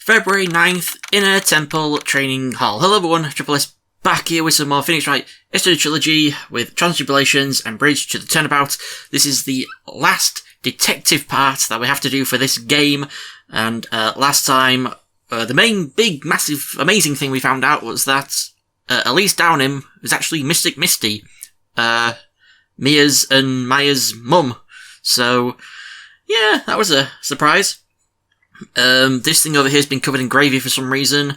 February 9th, Inner Temple Training Hall. Hello everyone, Triple S back here with some more Phoenix Wright Trilogy with Tribulations and Bridge to the Turnabout. This is the last detective part that we have to do for this game, and last time the main, big, massive, amazing thing we found out was that Elise Downham was actually Mystic Misty, Mia's and Maya's mum. So, yeah, that was a surprise. This thing over here has been covered in gravy for some reason.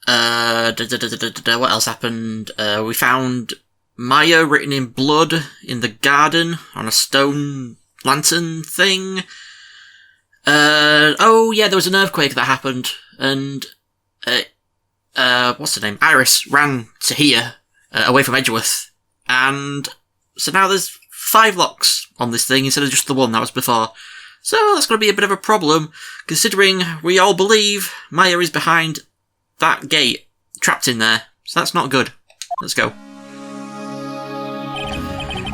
What else happened? We found Maya written in blood in the garden on a stone lantern thing. Oh yeah, there was an earthquake that happened, and what's her name? Iris ran to here, away from Edgeworth, and so now there's 5 locks on this thing instead of just the one that was before. So that's going to be a bit of a problem, considering we all believe Maya is behind that gate, trapped in there. So that's not good. Let's go.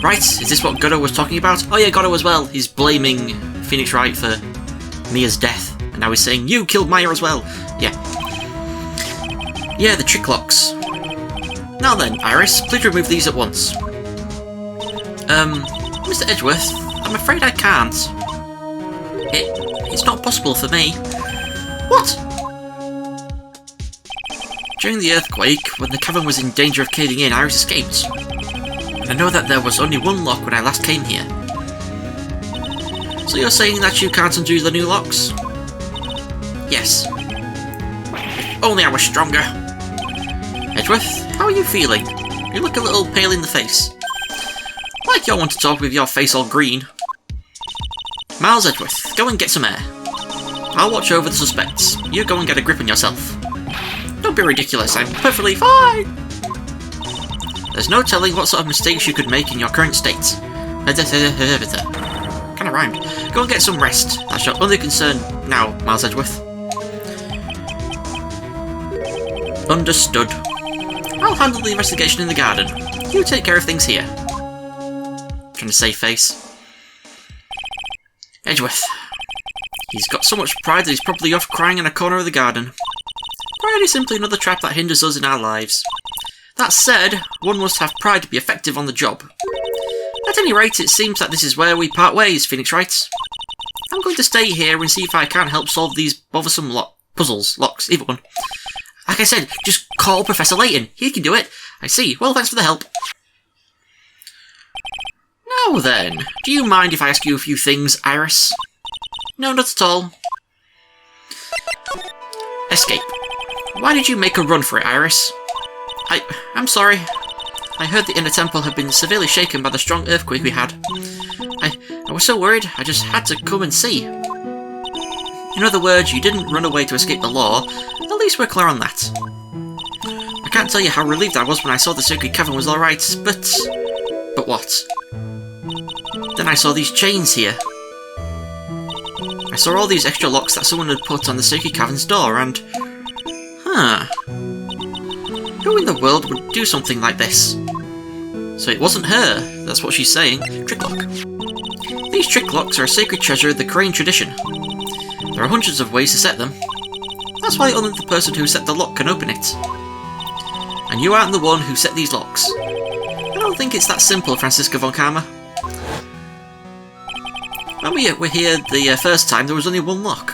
Right, is this what Goddo was talking about? Oh yeah, Goddo as well. He's blaming Phoenix Wright for Mia's death. And now he's saying, you killed Maya as well. Yeah. Yeah, the trick locks. Now then, Iris, please remove these at once. Mr. Edgeworth, I'm afraid I can't. It's not possible for me. What? During the earthquake, when the cavern was in danger of caving in, Iris escaped. And I know that there was only one lock when I last came here. So you're saying that you can't undo the new locks? Yes. If only I was stronger. Edgeworth, how are you feeling? You look a little pale in the face. Like you'll want to talk with your face all green. Miles Edgeworth, go and get some air. I'll watch over the suspects. You go and get a grip on yourself. Don't be ridiculous, I'm perfectly fine! There's no telling what sort of mistakes you could make in your current state. Kinda rhymed. Go and get some rest. That's your only concern now, Miles Edgeworth. Understood. I'll handle the investigation in the garden. You take care of things here. Trying to save face. Edgeworth. He's got so much pride that he's probably off crying in a corner of the garden. Pride is simply another trap that hinders us in our lives. That said, one must have pride to be effective on the job. At any rate, it seems that this is where we part ways, Phoenix Wright. I'm going to stay here and see if I can't help solve these bothersome locks, either one. Like I said, just call Professor Layton. He can do it. I see. Well, thanks for the help. Now then, do you mind if I ask you a few things, Iris? No, not at all. Escape. Why did you make a run for it, Iris? I'm sorry. I heard the Inner Temple had been severely shaken by the strong earthquake we had. I was so worried, I just had to come and see. In other words, you didn't run away to escape the law. At least we're clear on that. I can't tell you how relieved I was when I saw the sacred cavern was alright, but... But what? Then I saw these chains here. I saw all these extra locks that someone had put on the sacred cavern's door, and... Huh. Who in the world would do something like this? So it wasn't her, that's what she's saying. Trick lock. These trick locks are a sacred treasure of the Crane tradition. There are hundreds of ways to set them. That's why only the person who set the lock can open it. And you aren't the one who set these locks. I don't think it's that simple, Francisca von Karma. When we were here the first time, there was only one lock.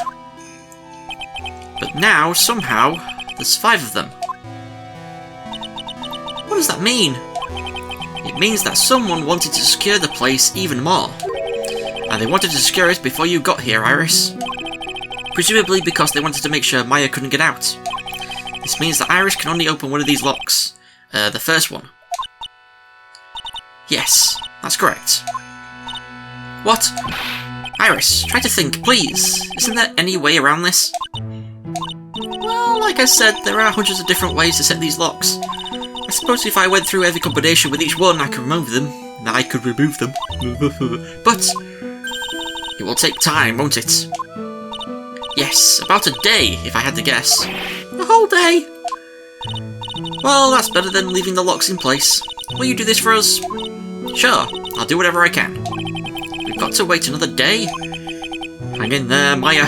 But now, somehow, there's 5 of them. What does that mean? It means that someone wanted to secure the place even more. And they wanted to secure it before you got here, Iris. Presumably because they wanted to make sure Maya couldn't get out. This means that Iris can only open one of these locks. The first one. Yes, that's correct. What? Iris, try to think, please. Isn't there any way around this? Well, like I said, there are hundreds of different ways to set these locks. I suppose if I went through every combination with each one, I could remove them. But it will take time, won't it? Yes, about a day, if I had to guess. A whole day? Well, that's better than leaving the locks in place. Will you do this for us? Sure, I'll do whatever I can. We've got to wait another day? Hang in there, Maya.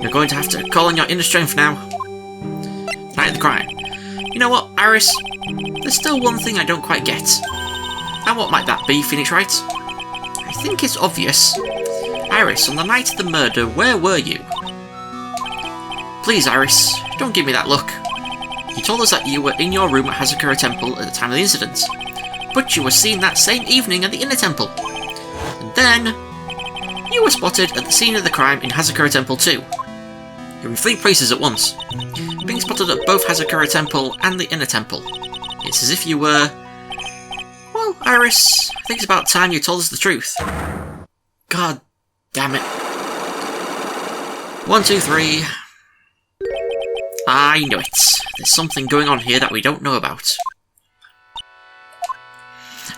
You're going to have to call on your inner strength now. Night of the crime. You know what, Iris? There's still one thing I don't quite get. And what might that be, Phoenix Wright? I think it's obvious. Iris, on the night of the murder, where were you? Please, Iris, don't give me that look. You told us that you were in your room at Hazakura Temple at the time of the incident. But you were seen that same evening at the Inner Temple. And then, you were spotted at the scene of the crime in Hazakura Temple too. You're in 3 places at once. Being spotted at both Hazakura Temple and the Inner Temple. It's as if you were... Well, Iris, I think it's about time you told us the truth. God damn it. 1, 2, 3... I know it. There's something going on here that we don't know about.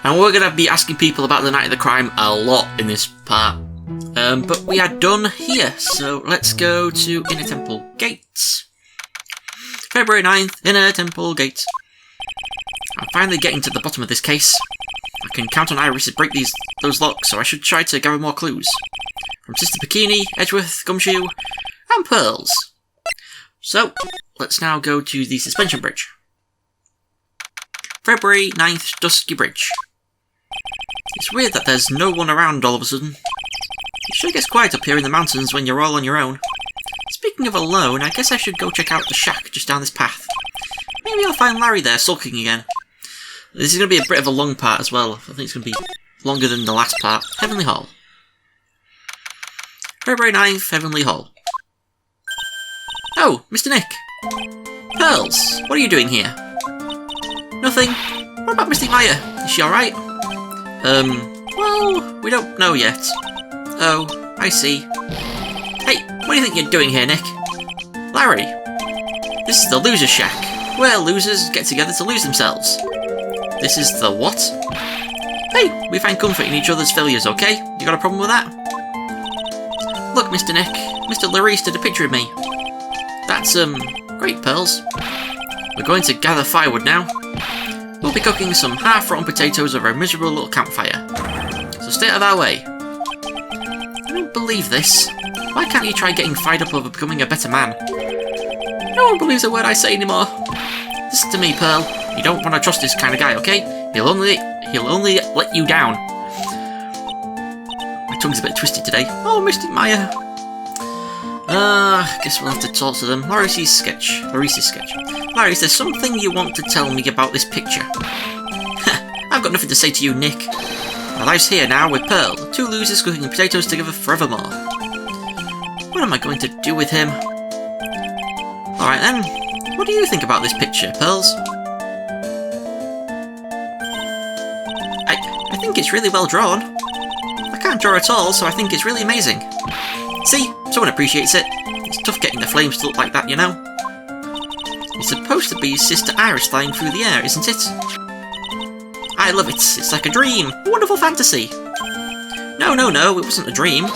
And we're going to be asking people about the night of the crime a lot in this part. But we are done here, so let's go to Inner Temple Gate. February 9th, Inner Temple Gate. I'm finally getting to the bottom of this case. I can count on Iris to break those locks, so I should try to gather more clues. From Sister Bikini, Edgeworth, Gumshoe, and Pearls. So, let's now go to the suspension bridge. February 9th, Dusky Bridge. It's weird that there's no one around all of a sudden. It sure gets quiet up here in the mountains when you're all on your own. Speaking of alone, I guess I should go check out the shack just down this path. Maybe I'll find Larry there sulking again. This is going to be a bit of a long part as well. I think it's going to be longer than the last part. Heavenly Hall. February 9th, Heavenly Hall. Oh, Mr. Nick. Pearls, what are you doing here? Nothing. What about Misty Maya? Is she alright? Well, we don't know yet. Oh, I see. Hey, what do you think you're doing here, Nick? Larry. This is the Loser's Shack, where losers get together to lose themselves. This is the what? Hey, we find comfort in each other's failures, okay? You got a problem with that? Look, Mr. Nick, Mr. Larice did a picture of me. That's, great, Pearls. We're going to gather firewood now. We'll be cooking some half-rotten potatoes over a miserable little campfire. So stay out of our way. I don't believe this. Why can't you try getting fired up over becoming a better man? No one believes a word I say anymore. Listen to me, Pearl. You don't want to trust this kind of guy, okay? He'll only let you down. My tongue's a bit twisted today. Oh, Mystic Maya. Guess we'll have to talk to them. Larice's sketch. Larice, there's something you want to tell me about this picture. I've got nothing to say to you, Nick. Our life's here now with Pearl, 2 losers cooking potatoes together forevermore. What am I going to do with him? Alright then, what do you think about this picture, Pearls? I think it's really well drawn. I can't draw at all, so I think it's really amazing. See? Someone appreciates it. It's tough getting the flames to look like that, you know? It's supposed to be Sister Iris flying through the air, isn't it? I love it. It's like a dream. A wonderful fantasy. No, it wasn't a dream.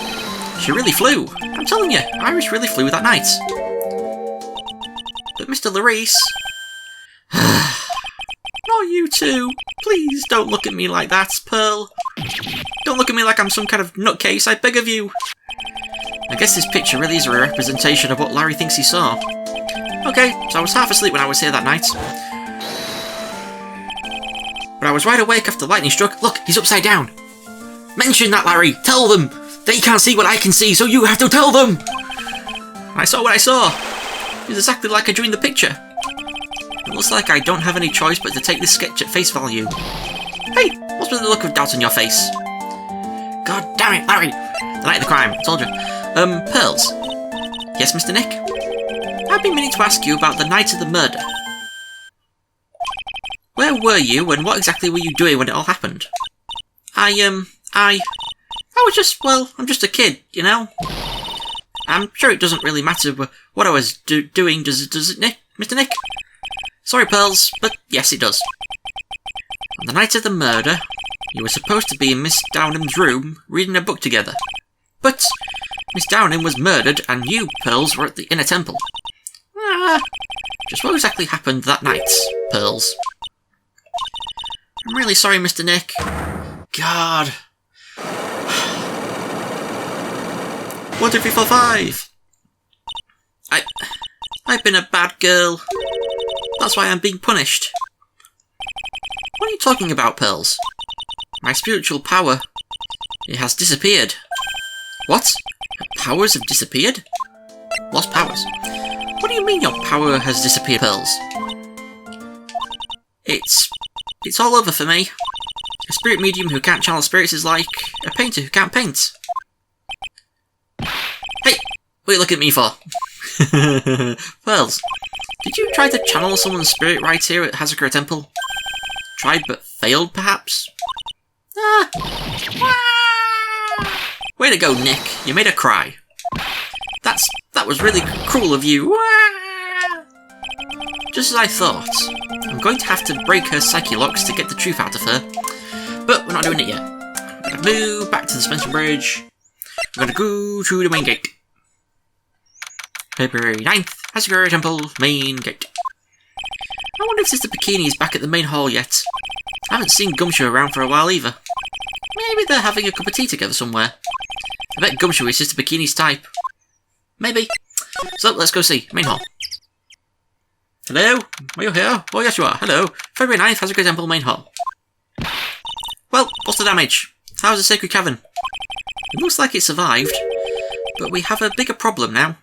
She really flew. I'm telling you, Iris really flew that night. But Mr. Larice... Not you two. Please don't look at me like that, Pearl. Don't look at me like I'm some kind of nutcase, I beg of you. I guess this picture really is a representation of what Larry thinks he saw. Okay, so I was half asleep when I was here that night. But I was wide awake after the lightning struck. Look, he's upside down. Mention that, Larry. Tell them. They can't see what I can see, so you have to tell them. I saw what I saw. It was exactly like I drew in the picture. It looks like I don't have any choice but to take this sketch at face value. Hey, what's with the look of doubt on your face? God damn it, Larry. The night of the crime, I told you. Pearls. Yes, Mr. Nick? I've been meaning to ask you about the night of the murder. Where were you, and what exactly were you doing when it all happened? I was just, well, I'm just a kid, you know? I'm sure it doesn't really matter what I was doing, does it, Nick? Mr. Nick? Sorry, Pearls, but yes, it does. On the night of the murder, you were supposed to be in Miss Downham's room, reading a book together. But Miss Downham was murdered, and you, Pearls, were at the Inner Temple. Just what exactly happened that night, Pearls? I'm really sorry, Mr. Nick. God. 1, 2, 3, 4, 5. I've been a bad girl. That's why I'm being punished. What are you talking about, Pearls? My spiritual power, it has disappeared. What? Her powers have disappeared? Lost powers? What do you mean your power has disappeared, Pearls? It's all over for me. A spirit medium who can't channel spirits is like a painter who can't paint. Hey! What are you looking at me for? Pearls, did you try to channel someone's spirit right here at Hazakura Temple? Tried but failed, perhaps? Way to go, Nick. You made her cry. That was really cruel of you. Just as I thought. I'm going to have to break her psyche locks to get the truth out of her. But we're not doing it yet. We're going to move back to the suspension bridge. We're going to go through the main gate. February 9th, Hazakura Temple, main gate. I wonder if Sister Bikini is back at the main hall yet. I haven't seen Gumshoe around for a while either. Maybe they're having a cup of tea together somewhere. I bet Gumshoe is Sister Bikini's type. Maybe. So let's go see. Main hall. Hello? Are you here? Oh yes you are. Hello. February 9th, Hazakura Temple, main hall. Well, what's the damage? How's the Sacred Cavern? It looks like it survived, but we have a bigger problem now.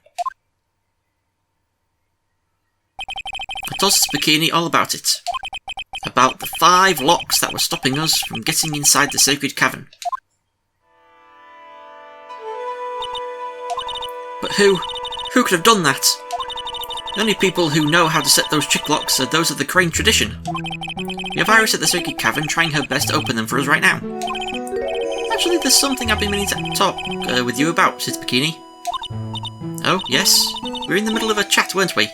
I told Sister Bikini all about it. About the 5 locks that were stopping us from getting inside the Sacred Cavern. But who could have done that? The only people who know how to set those trick locks are those of the Crane tradition. We have Iris at the Sacred Cavern trying her best to open them for us right now. Actually, there's something I've been meaning to talk with you about, Sister Bikini. Oh, yes? We were in the middle of a chat, weren't we?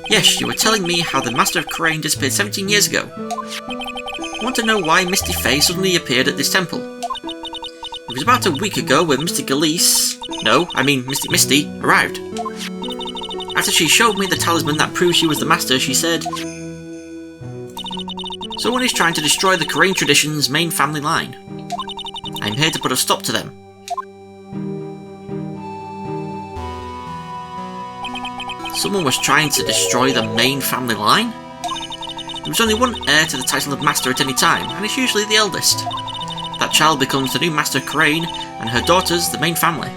Yes, you were telling me how the Master of Crane disappeared 17 years ago. I want to know why Misty Faye suddenly appeared at this temple. It was about a week ago when Misty Galeese... No, I mean Misty arrived. After she showed me the talisman that proved she was the Master, she said... Someone is trying to destroy the Crane tradition's main family line. I'm here to put a stop to them. Someone was trying to destroy the main family line? There was only one heir to the title of Master at any time, and it's usually the eldest. That child becomes the new Master Crane, and her daughters the main family.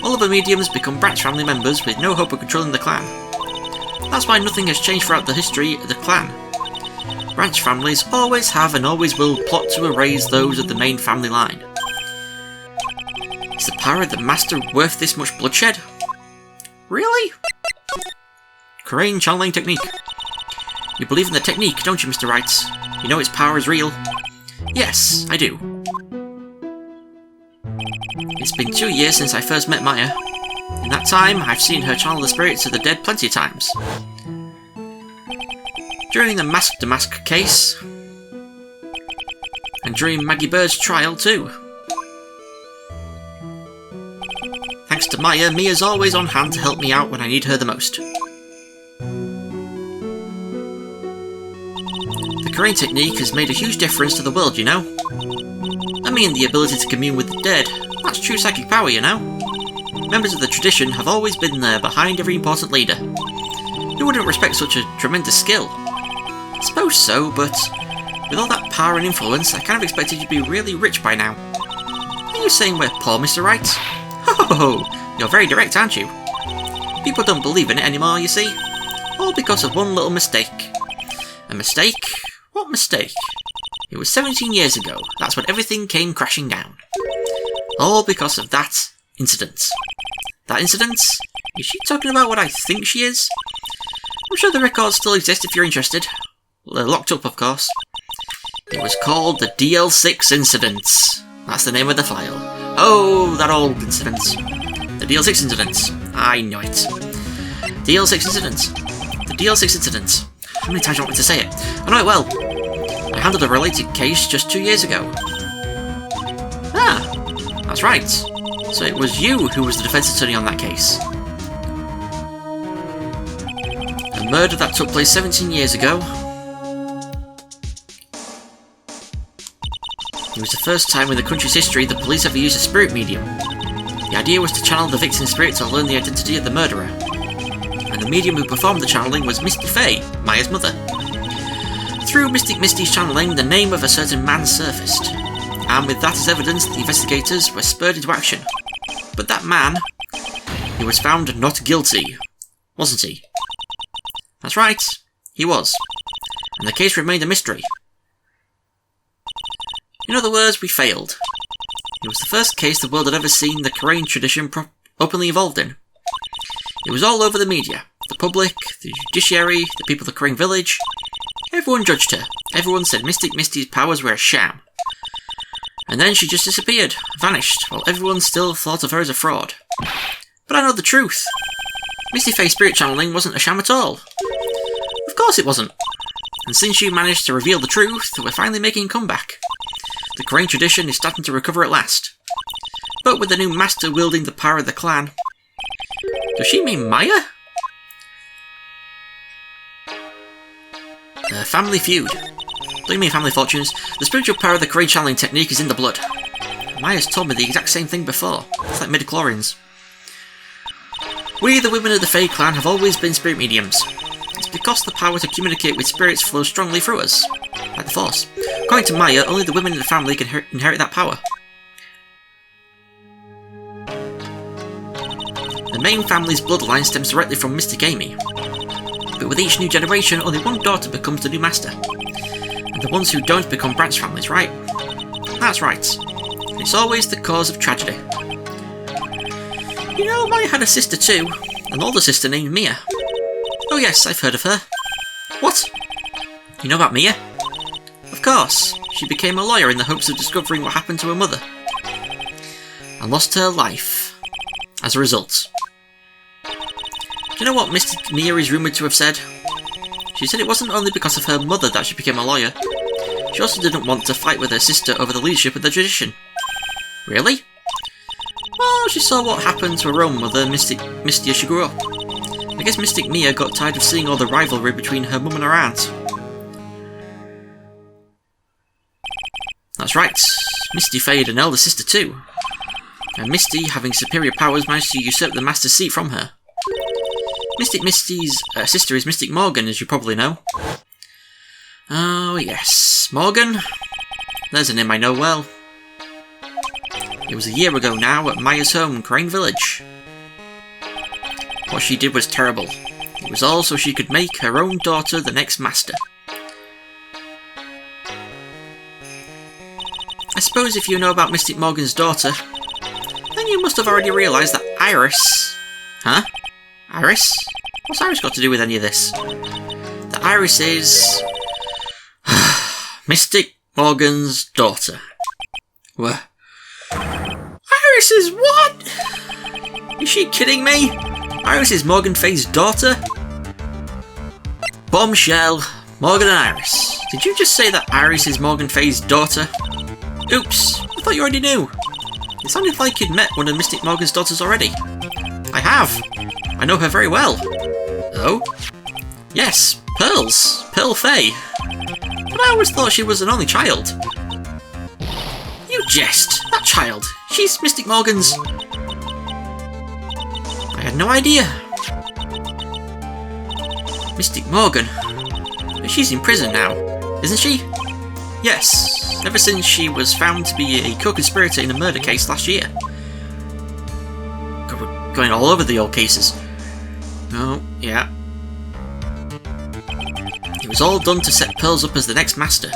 All of the mediums become branch family members with no hope of controlling the clan. That's why nothing has changed throughout the history of the clan. Branch families always have and always will plot to erase those of the main family line. Is the power of the Master worth this much bloodshed? Really? Crane channeling technique. You believe in the technique, don't you, Mr. Wright? You know its power is real. Yes, I do. It's been 2 years since I first met Maya. In that time, I've seen her channel the spirits of the dead plenty of times. During the Mask to Mask case, and during Maggie Bird's trial too. Thanks to Maya, Mia's always on hand to help me out when I need her the most. The Crane technique has made a huge difference to the world, you know. I mean the ability to commune with the dead. That's true psychic power, you know. Members of the tradition have always been there behind every important leader. Who wouldn't respect such a tremendous skill? I suppose so, but with all that power and influence, I kind of expected you to be really rich by now. Are you saying we're poor, Mr. Wright? Ho! You're very direct, aren't you? People don't believe in it anymore, you see. All because of one little mistake. A mistake? What mistake? It was 17 years ago. That's when everything came crashing down. All because of that incident. That incident? Is she talking about what I think she is? I'm sure the records still exist if you're interested. Well, they're locked up, of course. It was called the DL6 incident. That's the name of the file. Oh, that old incident. The DL6 incident. I know it. DL6 incident. The DL6 incident. How many times do you want me to say it? I know it well. I handled a related case just 2 years ago. Ah, that's right. So it was you who was the defense attorney on that case. A murder that took place 17 years ago. It was the first time in the country's history the police ever used a spirit medium. The idea was to channel the victim's spirit to learn the identity of the murderer. And the medium who performed the channeling was Misty Faye, Maya's mother. Through Mystic Misty's channeling, the name of a certain man surfaced. And with that as evidence, the investigators were spurred into action. But that man, he was found not guilty, wasn't he? That's right, he was. And the case remained a mystery. In other words, we failed. It was the first case the world had ever seen the Korean tradition openly involved in. It was all over the media, the public, the judiciary, the people of the Korean village. Everyone judged her. Everyone said Mystic Misty's powers were a sham. And then she just disappeared, vanished, while everyone still thought of her as a fraud. But I know the truth. Misty Faye's spirit channeling wasn't a sham at all. Of course it wasn't. And since you managed to reveal the truth, we're finally making a comeback. The Korean tradition is starting to recover at last. But with the new master wielding the power of the clan... Does she mean Maya? Family feud. Don't you mean family fortunes? The spiritual power of the Korean channeling technique is in the blood. Maya's told me the exact same thing before. It's like midichlorians. We, the women of the Fae clan, have always been spirit mediums. It's because the power to communicate with spirits flows strongly through us, like the Force. According to Maya, only the women in the family can inherit that power. The main family's bloodline stems directly from Mystic Amy. But with each new generation, only one daughter becomes the new master. And the ones who don't become branch families, right? That's right. It's always the cause of tragedy. You know, Maya had a sister too, an older sister named Mia. Oh yes, I've heard of her. What? You know about Mia? Of course. She became a lawyer in the hopes of discovering what happened to her mother. And lost her life as a result. Do you know what Mystic Mia is rumoured to have said? She said it wasn't only because of her mother that she became a lawyer. She also didn't want to fight with her sister over the leadership of the tradition. Really? Well, she saw what happened to her own mother, Misty, as she grew up. I guess Mystic Mia got tired of seeing all the rivalry between her mum and her aunt. That's right, Misty Faye had an elder sister too. And Misty, having superior powers, managed to usurp the master's seat from her. Mystic Misty's sister is Mystic Morgan, as you probably know. Oh yes, Morgan. There's a name I know well. It was a year ago now at Maya's home, Crane Village. What she did was terrible. It was all so she could make her own daughter the next master. I suppose if you know about Mystic Morgan's daughter, then you must have already realised that Iris... Huh? Iris? What's Iris got to do with any of this? That Iris is... Mystic Morgan's daughter. What? Iris is what? Is she kidding me? Iris is Morgan Faye's daughter? Bombshell. Morgan and Iris. Did you just say that Iris is Morgan Faye's daughter? Oops, I thought you already knew. It sounded like you'd met one of Mystic Morgan's daughters already. I have. I know her very well. Oh? Yes, Pearls. Pearl Faye. But I always thought she was an only child. You jest. That child. She's Mystic Morgan's... I had no idea. Mystic Morgan? But she's in prison now, isn't she? Yes, ever since she was found to be a co-conspirator in a murder case last year. God, we're going all over the old cases. Oh, yeah. It was all done to set Pearls up as the next master.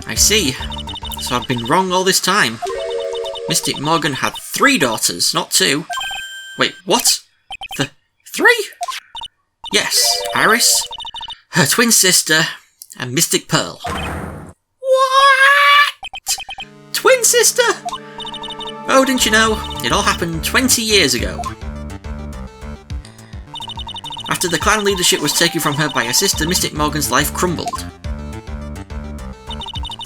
I see. So I've been wrong all this time. Mystic Morgan had 3 daughters, not 2. Wait, what? 3? Yes, Iris, her twin sister, and Mystic Pearl. What? Twin sister? Oh, didn't you know? It all happened 20 years ago. After the clan leadership was taken from her by her sister, Mystic Morgan's life crumbled.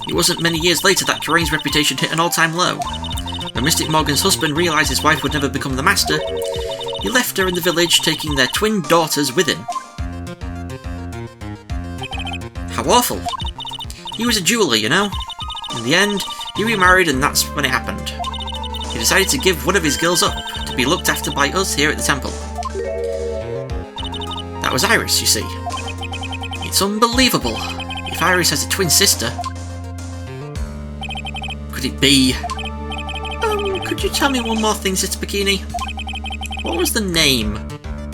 It wasn't many years later that Karane's reputation hit an all-time low. When Mystic Morgan's husband realised his wife would never become the master, he left her in the village, taking their twin daughters with him. How awful. He was a jeweller, you know. In the end, He remarried and that's when it happened. He decided to give one of his girls up, to be looked after by us here at the temple. That was Iris, you see. It's unbelievable. If Iris has a twin sister... Could it be... could you tell me one more thing, Sister Bikini? What was the name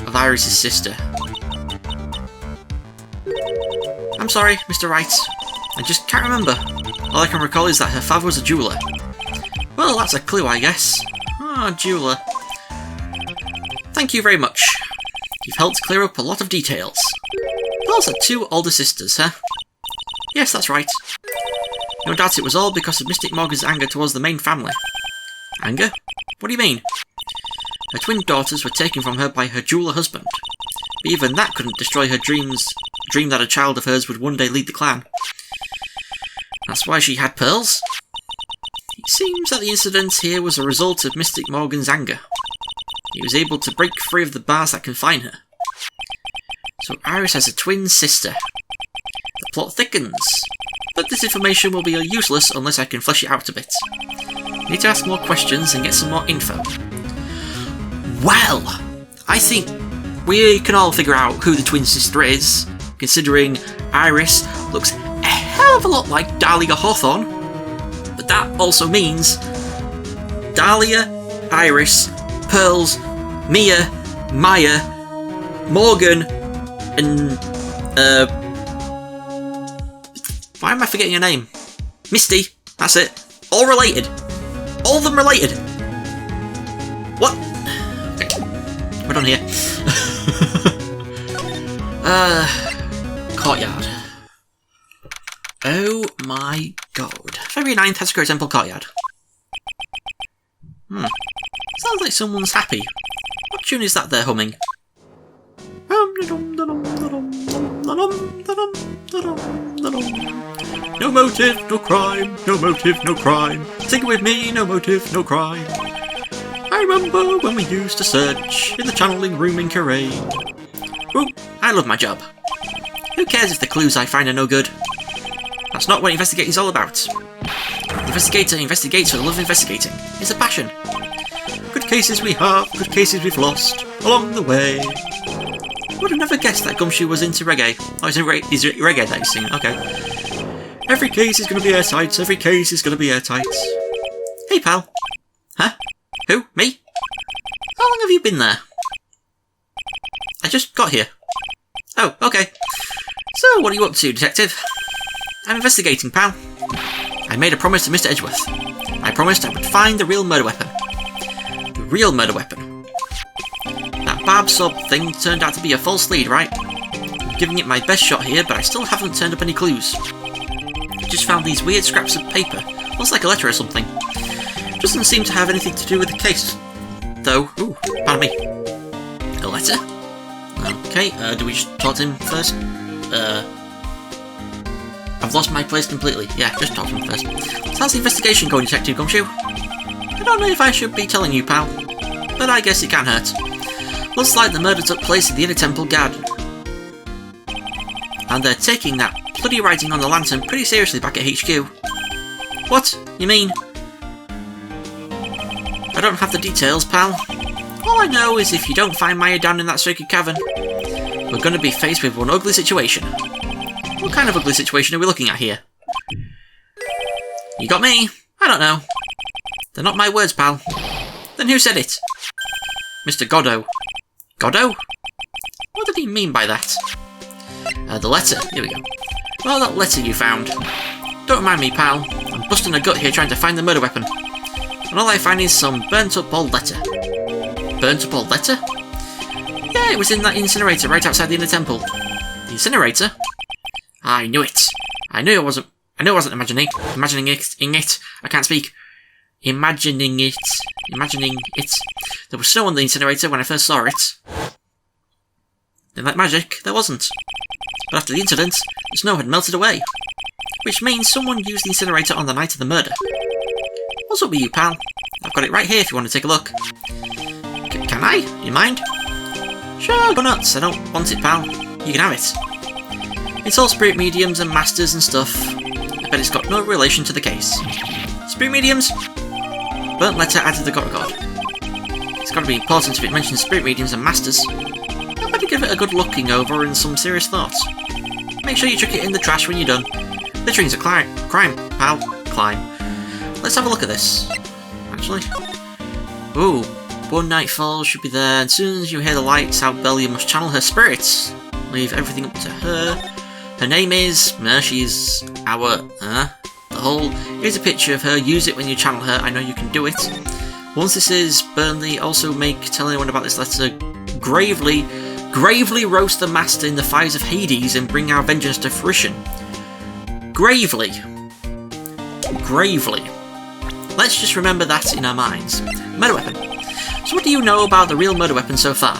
of Iris' sister? I'm sorry, Mr. Wright. I just can't remember. All I can recall is that her father was a jeweller. Well, that's a clue, I guess. Ah, jeweller. Thank you very much. You've helped clear up a lot of details. Pearls had 2 older sisters, huh? Yes, that's right. No doubt it was all because of Mystic Morgan's anger towards the main family. Anger? What do you mean? Her twin daughters were taken from her by her jeweller husband. But even that couldn't destroy her dream that a child of hers would one day lead the clan. That's why she had pearls? It seems that the incident here was a result of Mystic Morgan's anger. He was able to break free of the bars that confine her. So Iris has a twin sister. The plot thickens. But this information will be useless unless I can flesh it out a bit. I need to ask more questions and get some more info. Well, I think we can all figure out who the twin sister is, considering Iris looks a hell of a lot like Dahlia Hawthorne. But that also means Dahlia, Iris, Pearls, Mia, Maya, Morgan, and why am I forgetting her name? Misty, that's it. All related. All of them related. What? Okay, we're done here. Courtyard. Oh my god. February 9th, Hatsukura Temple Courtyard. Sounds like someone's happy. What tune is that they're humming? No motive, no crime, no motive, no crime. Sing it with me, no motive, no crime. I remember when we used to search in the channeling room in Karade. Ooh, I love my job. Who cares if the clues I find are no good? That's not what investigating's all about. Investigator investigates for the love of investigating. It's a passion. Good cases we have, good cases we've lost along the way. Would have never guessed that Gumshoe was into reggae. Oh, is it reggae that he's singing? Okay. Every case is going to be airtight, every case is going to be airtight. Hey, pal. Huh? Who? Me? How long have you been there? I just got here. Oh, okay. So, what are you up to, detective? I'm investigating, pal. I made a promise to Mr. Edgeworth. I promised I would find the real murder weapon. The real murder weapon. That barb sob thing turned out to be a false lead, right? I'm giving it my best shot here, but I still haven't turned up any clues. I just found these weird scraps of paper. Looks like a letter or something. Doesn't seem to have anything to do with the case. Though, ooh, pardon me. A letter? Okay, do we just talk to him first? I've lost my place completely. Yeah, just talk to him first. So how's the investigation going, Detective Gumshoe? I don't know if I should be telling you, pal. But I guess it can't hurt. Looks like the murder took place at the Inner Temple Garden. And they're taking that bloody writing on the lantern pretty seriously back at HQ. What? You mean? I don't have the details, pal. All I know is if you don't find Maya down in that sacred cavern, we're going to be faced with one ugly situation. What kind of ugly situation are we looking at here? You got me? I don't know. They're not my words, pal. Then who said it? Mr. Godot. Godot? What did he mean by that? The letter. Here we go. Well, that letter you found. Don't mind me, pal. I'm busting a gut here trying to find the murder weapon. And all I find is some burnt-up old letter. Burnt-up old letter? Yeah, it was in that incinerator right outside the Inner Temple. The incinerator? I knew it. I knew I wasn't imagining it. I can't speak. Imagining it. There was snow on the incinerator when I first saw it. Then like magic, there wasn't. But after the incident, the snow had melted away. Which means someone used the incinerator on the night of the murder. What's up with you, pal? I've got it right here if you want to take a look. Can I? You mind? Sure, go nuts. I don't want it, pal. You can have it. It's all spirit mediums and masters and stuff. I bet it's got no relation to the case. Spirit mediums? Burnt letter added to the God. It's got to be important if it mentions spirit mediums and masters. I better give it a good looking over and some serious thoughts. Make sure you chuck it in the trash when you're done. Littering's a crime, pal. Climb. Let's have a look at this. Actually. Ooh. One Nightfall should be there, and as soon as you hear the lights out bell, you must channel her spirits. Leave everything up to her. Her name is... she's our... the whole... Here's a picture of her. Use it when you channel her. I know you can do it. Once this is Burnley, also tell anyone about this letter. Gravely roast the master in the fires of Hades and bring our vengeance to fruition. Gravely. Let's just remember that in our minds. Murder weapon. So what do you know about the real murder weapon so far?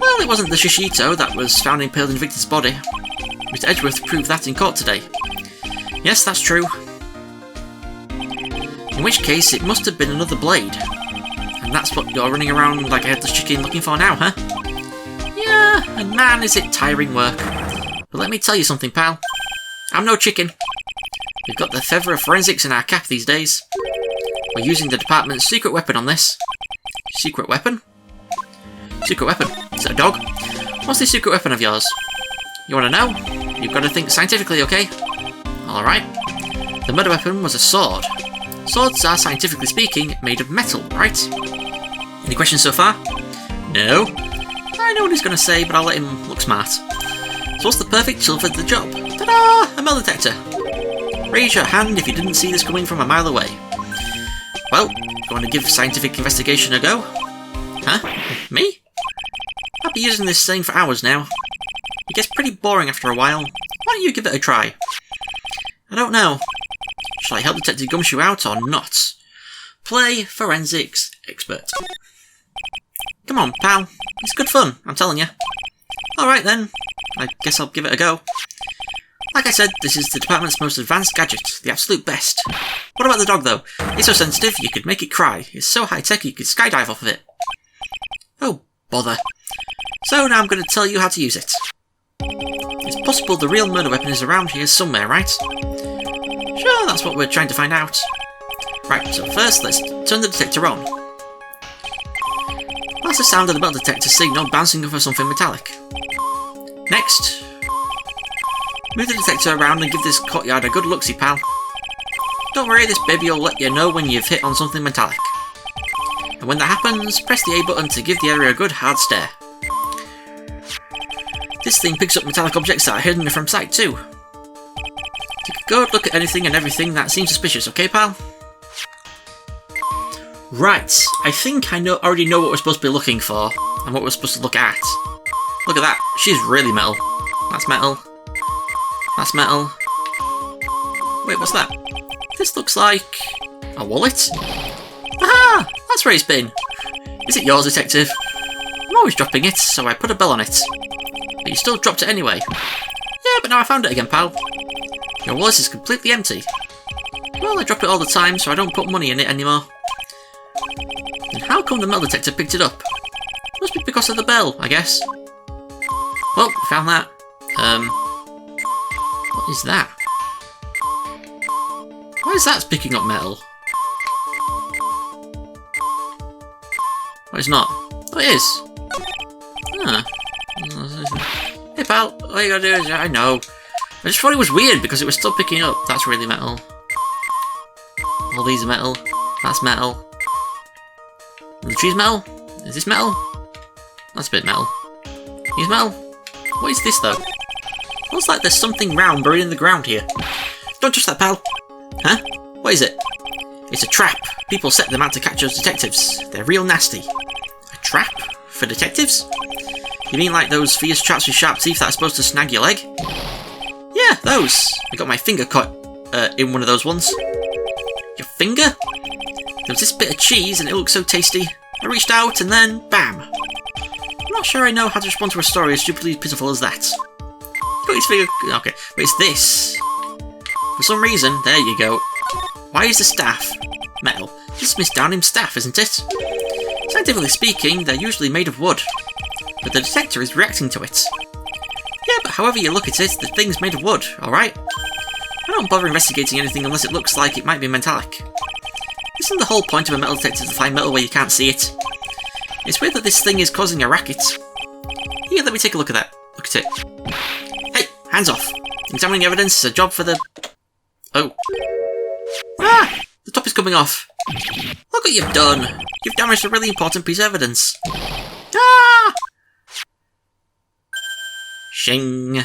Well, it wasn't the Shishito that was found impaled in Victor's body. Mr. Edgeworth proved that in court today. Yes, that's true. In which case, it must have been another blade. And that's what you're running around like a headless chicken looking for now, huh? Yeah, and man, is it tiring work. But let me tell you something, pal. I'm no chicken. We've got the feather of forensics in our cap these days. We're using the department's secret weapon on this. Secret weapon? Secret weapon. Is it a dog? What's the secret weapon of yours? You want to know? You've got to think scientifically, okay? Alright. The murder weapon was a sword. Swords are, scientifically speaking, made of metal, right? Any questions so far? No. I know what he's going to say, but I'll let him look smart. So what's the perfect tool for the job? Ta-da! A metal detector. Raise your hand if you didn't see this coming from a mile away. Well, you want to give scientific investigation a go? Huh? Me? I'll be using this thing for hours now. It gets pretty boring after a while. Why don't you give it a try? I don't know. Shall I help Detective Gumshoe out or not? Play forensics expert. Come on, pal. It's good fun, I'm telling you. Alright then. I guess I'll give it a go. Like I said, this is the department's most advanced gadget, the absolute best. What about the dog, though? It's so sensitive, you could make it cry. It's so high-tech, you could skydive off of it. Oh, bother. So now I'm going to tell you how to use it. It's possible the real murder weapon is around here somewhere, right? Sure, that's what we're trying to find out. Right, so first, let's turn the detector on. That's the sound of the metal detector signal bouncing off of something metallic. Next, move the detector around and give this courtyard a good look-see, pal. Don't worry, this baby will let you know when you've hit on something metallic. And when that happens, press the A button to give the area a good hard stare. This thing picks up metallic objects that are hidden from sight too. Take a good look at anything and everything that seems suspicious, okay, pal? Right, I think I already know what we're supposed to be looking for, and what we're supposed to look at. Look at that, she's really metal. That's metal. That's metal. Wait, what's that? This looks like a wallet? Aha! That's where it's been. Is it yours, detective? I'm always dropping it, so I put a bell on it. But you still dropped it anyway. Yeah, but now I found it again, pal. Your wallet is completely empty. Well, I drop it all the time, so I don't put money in it anymore. Then how come the metal detector picked it up? Must be because of the bell, I guess. Well, we found that. What is that? Why is that picking up metal? Oh, it's not. Oh, it is. Huh. Hey, pal, all you gotta do is... I know. I just thought it was weird because it was still picking up. That's really metal. All these are metal. That's metal. The tree's metal? Is this metal? That's a bit metal. Is metal? What is this, though? Looks like there's something round buried in the ground here. Don't touch that, pal. Huh? What is it? It's a trap. People set them out to catch us detectives. They're real nasty. A trap? For detectives? You mean like those fierce traps with sharp teeth that are supposed to snag your leg? Yeah, those. I got my finger caught in one of those ones. Your finger? There was this bit of cheese and it looked so tasty. I reached out and then, bam. I'm not sure I know how to respond to a story as stupidly pitiful as that. Got his finger... Okay, but it's this. For some reason, there you go. Why is the staff metal? This is Miss Downham's staff, isn't it? Scientifically speaking, they're usually made of wood. But the detector is reacting to it. Yeah, but however you look at it, the thing's made of wood, alright? I don't bother investigating anything unless it looks like it might be metallic. Isn't the whole point of a metal detector to find metal where you can't see it? It's weird that this thing is causing a racket. Here, let me take a look at that. Look at it. Hey, hands off. Examining evidence is a job for the... Oh. Ah! The top is coming off. Look what you've done. You've damaged a really important piece of evidence. Ah! Shing.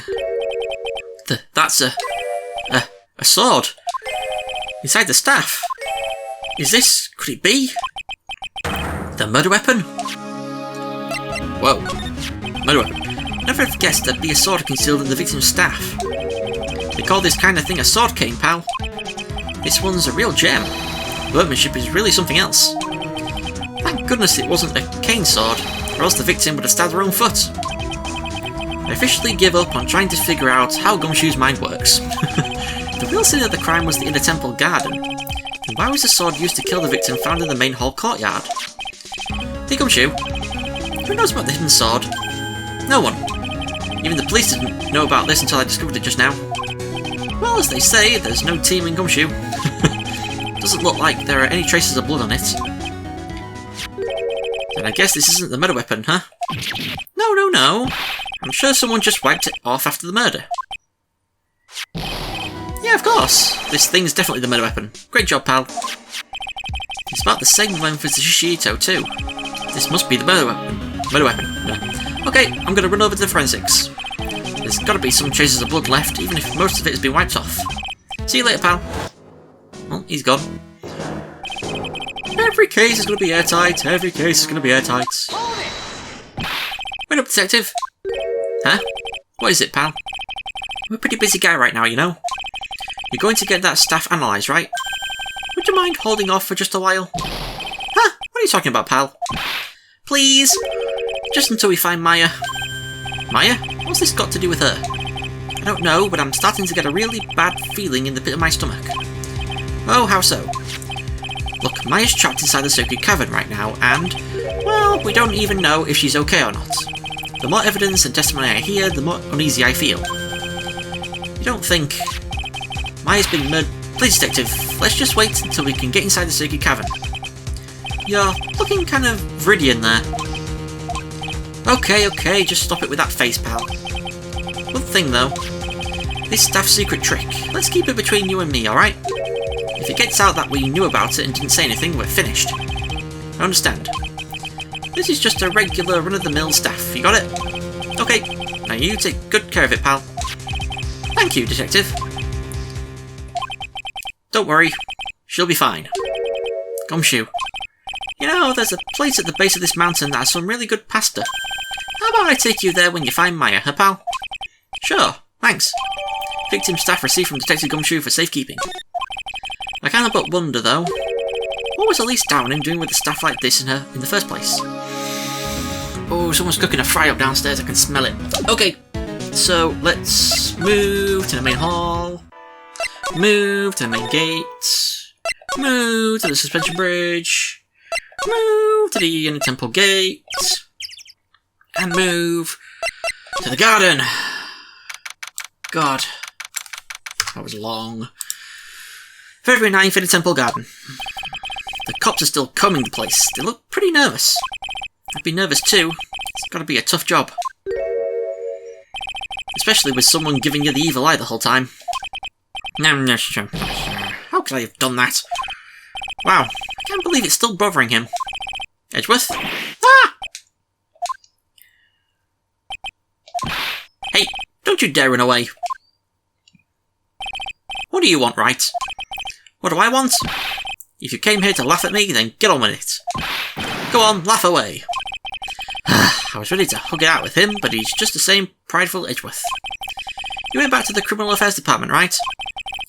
That's a sword. Inside the staff. Is this... could it be... the murder weapon? Whoa. Murder weapon. Never have guessed there'd be a sword concealed in the victim's staff. They call this kind of thing a sword cane, pal. This one's a real gem. Workmanship is really something else. Thank goodness it wasn't a cane sword, or else the victim would have stabbed her own foot. I officially give up on trying to figure out how Gumshoe's mind works. The real scene of the crime was the inner temple garden. And why was the sword used to kill the victim found in the main hall courtyard? Hey Gumshoe, who knows about the hidden sword? No one. Even the police didn't know about this until I discovered it just now. Well, as they say, there's no team in Gumshoe. Doesn't look like there are any traces of blood on it. And I guess this isn't the murder weapon, huh? No. I'm sure someone just wiped it off after the murder. Yeah, of course. This thing's definitely the murder weapon. Great job, pal. It's about the same length as the Shishito, too. This must be the murder weapon. Yeah. Okay, I'm gonna run over to the forensics. There's gotta be some traces of blood left, even if most of it has been wiped off. See you later, pal. Well, he's gone. Every case is gonna be airtight. Every case is gonna be airtight. Wait up, detective. Huh? What is it, pal? I'm a pretty busy guy right now, you know. You're going to get that staff analysed, right? Would you mind holding off for just a while? Huh? What are you talking about, pal? Please? Just until we find Maya. Maya? What's this got to do with her? I don't know, but I'm starting to get a really bad feeling in the pit of my stomach. Oh, how so? Look, Maya's trapped inside the sacred cavern right now, and, well, we don't even know if she's okay or not. The more evidence and testimony I hear, the more uneasy I feel. You don't think... Maya's been murdered? Please, detective, let's just wait until we can get inside the sacred cavern. You're looking kind of Viridian there. Okay, just stop it with that face, pal. One thing, though. This staff secret trick, let's keep it between you and me, alright? If it gets out that we knew about it and didn't say anything, we're finished. I understand. This is just a regular run-of-the-mill staff, you got it? Okay, now you take good care of it, pal. Thank you, detective. Don't worry, she'll be fine. Gumshoe. You know, there's a place at the base of this mountain that has some really good pasta. How about I take you there when you find Maya, huh, pal? Sure, thanks. Victim staff received from Detective Gumshoe for safekeeping. I can't but wonder, though, what was Elise Downing doing with a staff like this in the first place? Oh, someone's cooking a fry up downstairs, I can smell it. Okay, so let's move to the main hall, move to the main gate, move to the suspension bridge, move to the inner temple gate, and move to the garden. God, that was long. February 9th in the temple garden. The cops are still combing the place. They look pretty nervous. I'd be nervous too. It's gotta be a tough job. Especially with someone giving you the evil eye the whole time. How could I have done that? Wow, I can't believe it's still bothering him. Edgeworth? Ah! Hey, don't you dare run away. What do you want, Wright? What do I want? If you came here to laugh at me, then get on with it. Go on, laugh away. I was ready to hug it out with him, but he's just the same prideful Edgeworth. You went back to the Criminal Affairs Department, right?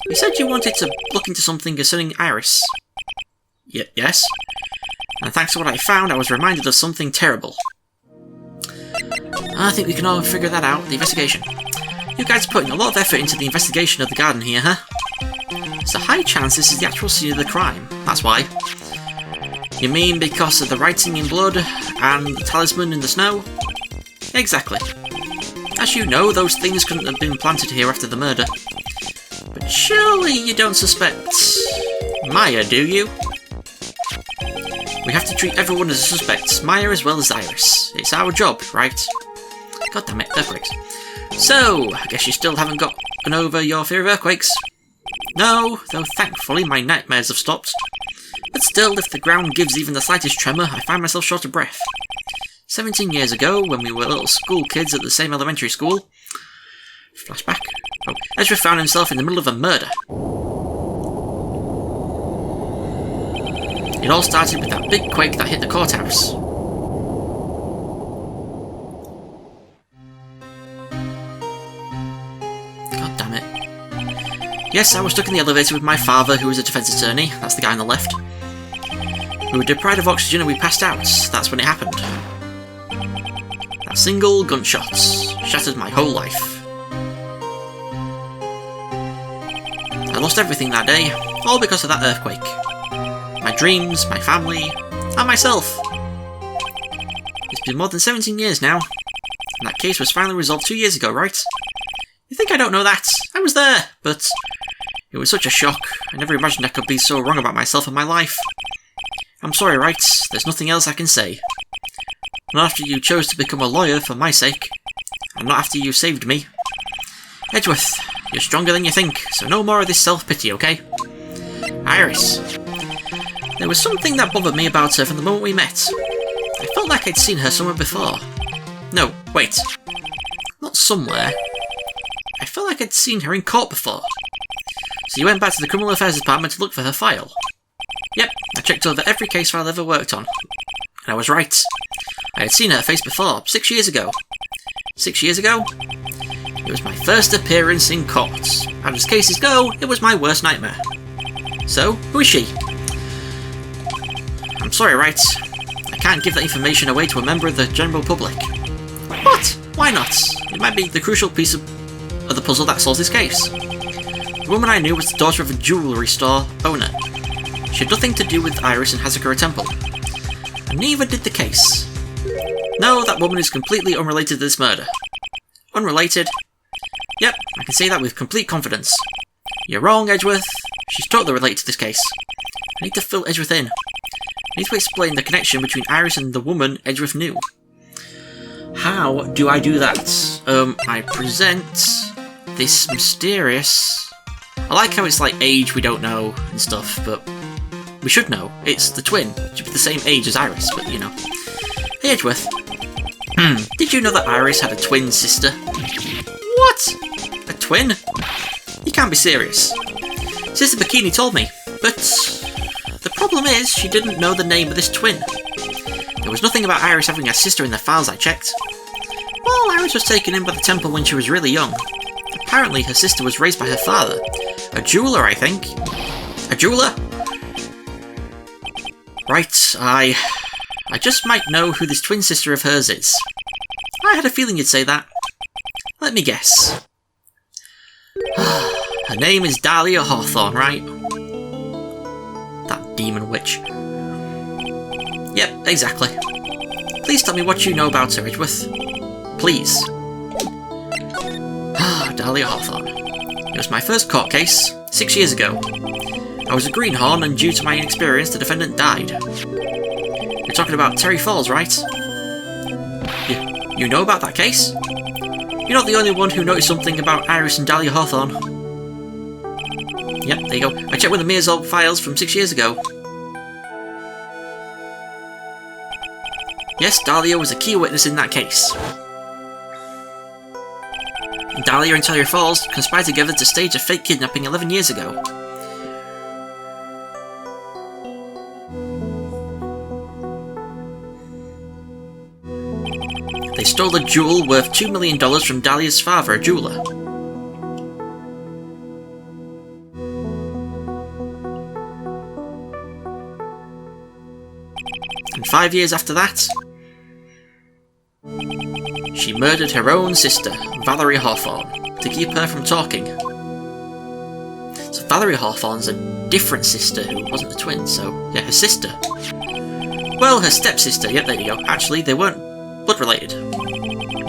You said you wanted to look into something concerning Iris. Yes. And thanks to what I found, I was reminded of something terrible. I think we can all figure that out, the investigation. You guys are putting a lot of effort into the investigation of the garden here, huh? There's a high chance this is the actual scene of the crime, that's why. You mean because of the writing in blood and the talisman in the snow? Exactly. As you know, those things couldn't have been planted here after the murder. But Surely you don't suspect Maya, do you? We have to treat everyone as a suspect, Maya as well as Iris. It's our job, right? God damn it, earthquakes. So, I guess you still haven't gotten over your fear of earthquakes? No, though thankfully my nightmares have stopped. But still, if the ground gives even the slightest tremor, I find myself short of breath. 17 years ago, when we were little school kids at the same elementary school... Flashback. Oh, Ezra found himself in the middle of a murder. It all started with that big quake that hit the courthouse. God damn it. Yes, I was stuck in the elevator with my father, who was a defense attorney. That's the guy on the left. We were deprived of oxygen and we passed out. That's when it happened. That single gunshot shattered my whole life. I lost everything that day, all because of that earthquake. My dreams, my family, and myself. It's been more than 17 years now, and that case was finally resolved 2 years ago, right? You think I don't know that? I was there, but it was such a shock. I never imagined I could be so wrong about myself and my life. I'm sorry, Wright. There's nothing else I can say. Not after you chose to become a lawyer for my sake, and not after you saved me. Edgeworth, you're stronger than you think, so no more of this self-pity, okay? Iris. There was something that bothered me about her from the moment we met. I felt like I'd seen her somewhere before. No, wait. Not somewhere. I felt like I'd seen her in court before. So you went back to the Criminal Affairs Department to look for her file? Yep, I checked over every case file I've ever worked on. And I was right. I had seen her face before, 6 years ago. 6 years ago? It was my first appearance in court. And as cases go, it was my worst nightmare. So, who is she? I'm sorry, Wright. I can't give that information away to a member of the general public. What? Why not? It might be the crucial piece of the puzzle that solves this case. The woman I knew was the daughter of a jewellery store owner. She had nothing to do with Iris and Hazakura Temple. And neither did the case. No, that woman is completely unrelated to this murder. Unrelated? Yep, I can say that with complete confidence. You're wrong, Edgeworth. She's totally related to this case. I need to fill Edgeworth in. I need to explain the connection between Iris and the woman Edgeworth knew. How do I do that? I present this mysterious... I like how it's like age we don't know and stuff, but we should know. It's the twin. It should be the same age as Iris, but you know. Hey Edgeworth. Did you know that Iris had a twin sister? What? A twin? You can't be serious. Sister Bikini told me, but the problem is she didn't know the name of this twin. There was nothing about Iris having a sister in the files I checked. Well, Iris was taken in by the temple when she was really young. Apparently her sister was raised by her father. A jeweller, I think. A jeweller? Right, I just might know who this twin sister of hers is. I had a feeling you'd say that. Let me guess. Her name is Dahlia Hawthorne, right? That demon witch. Yep, exactly. Please tell me what you know about her, Edgeworth. Please. Dahlia Hawthorne. It was my first court case, 6 years ago. I was a greenhorn, and due to my inexperience, the defendant died. You're talking about Terry Falls, right? You know about that case? You're not the only one who noticed something about Iris and Dahlia Hawthorne. Yep, there you go. I checked with the Mearsol files from 6 years ago. Yes, Dahlia was a key witness in that case. Dahlia and Terry Falls conspired together to stage a fake kidnapping 11 years ago. They stole a jewel worth $2 million from Dahlia's father, a jeweller. And 5 years after that, she murdered her own sister, Valerie Hawthorne, to keep her from talking. So Valerie Hawthorne's a different sister who wasn't the twin, so yeah, her sister. Well, her stepsister, yep, there you go. Actually, they weren't blood related.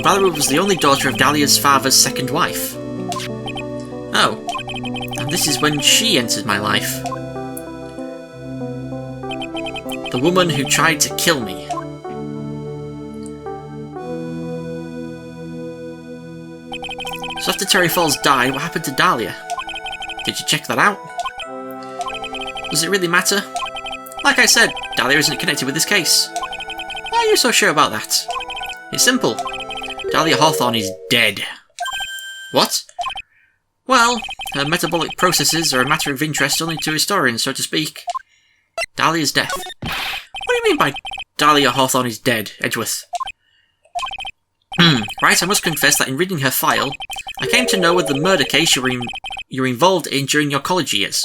Valerie was the only daughter of Dahlia's father's second wife. Oh, and this is when she entered my life. The woman who tried to kill me. So after Terry Falls died, what happened to Dahlia? Did you check that out? Does it really matter? Like I said, Dahlia isn't connected with this case. Why are you so sure about that? It's simple. Dahlia Hawthorne is dead. What? Well, her metabolic processes are a matter of interest only to historians, so to speak. Dahlia's death. What do you mean by Dahlia Hawthorne is dead, Edgeworth? Right, I must confess that in reading her file, I came to know of the murder case you were involved in during your college years.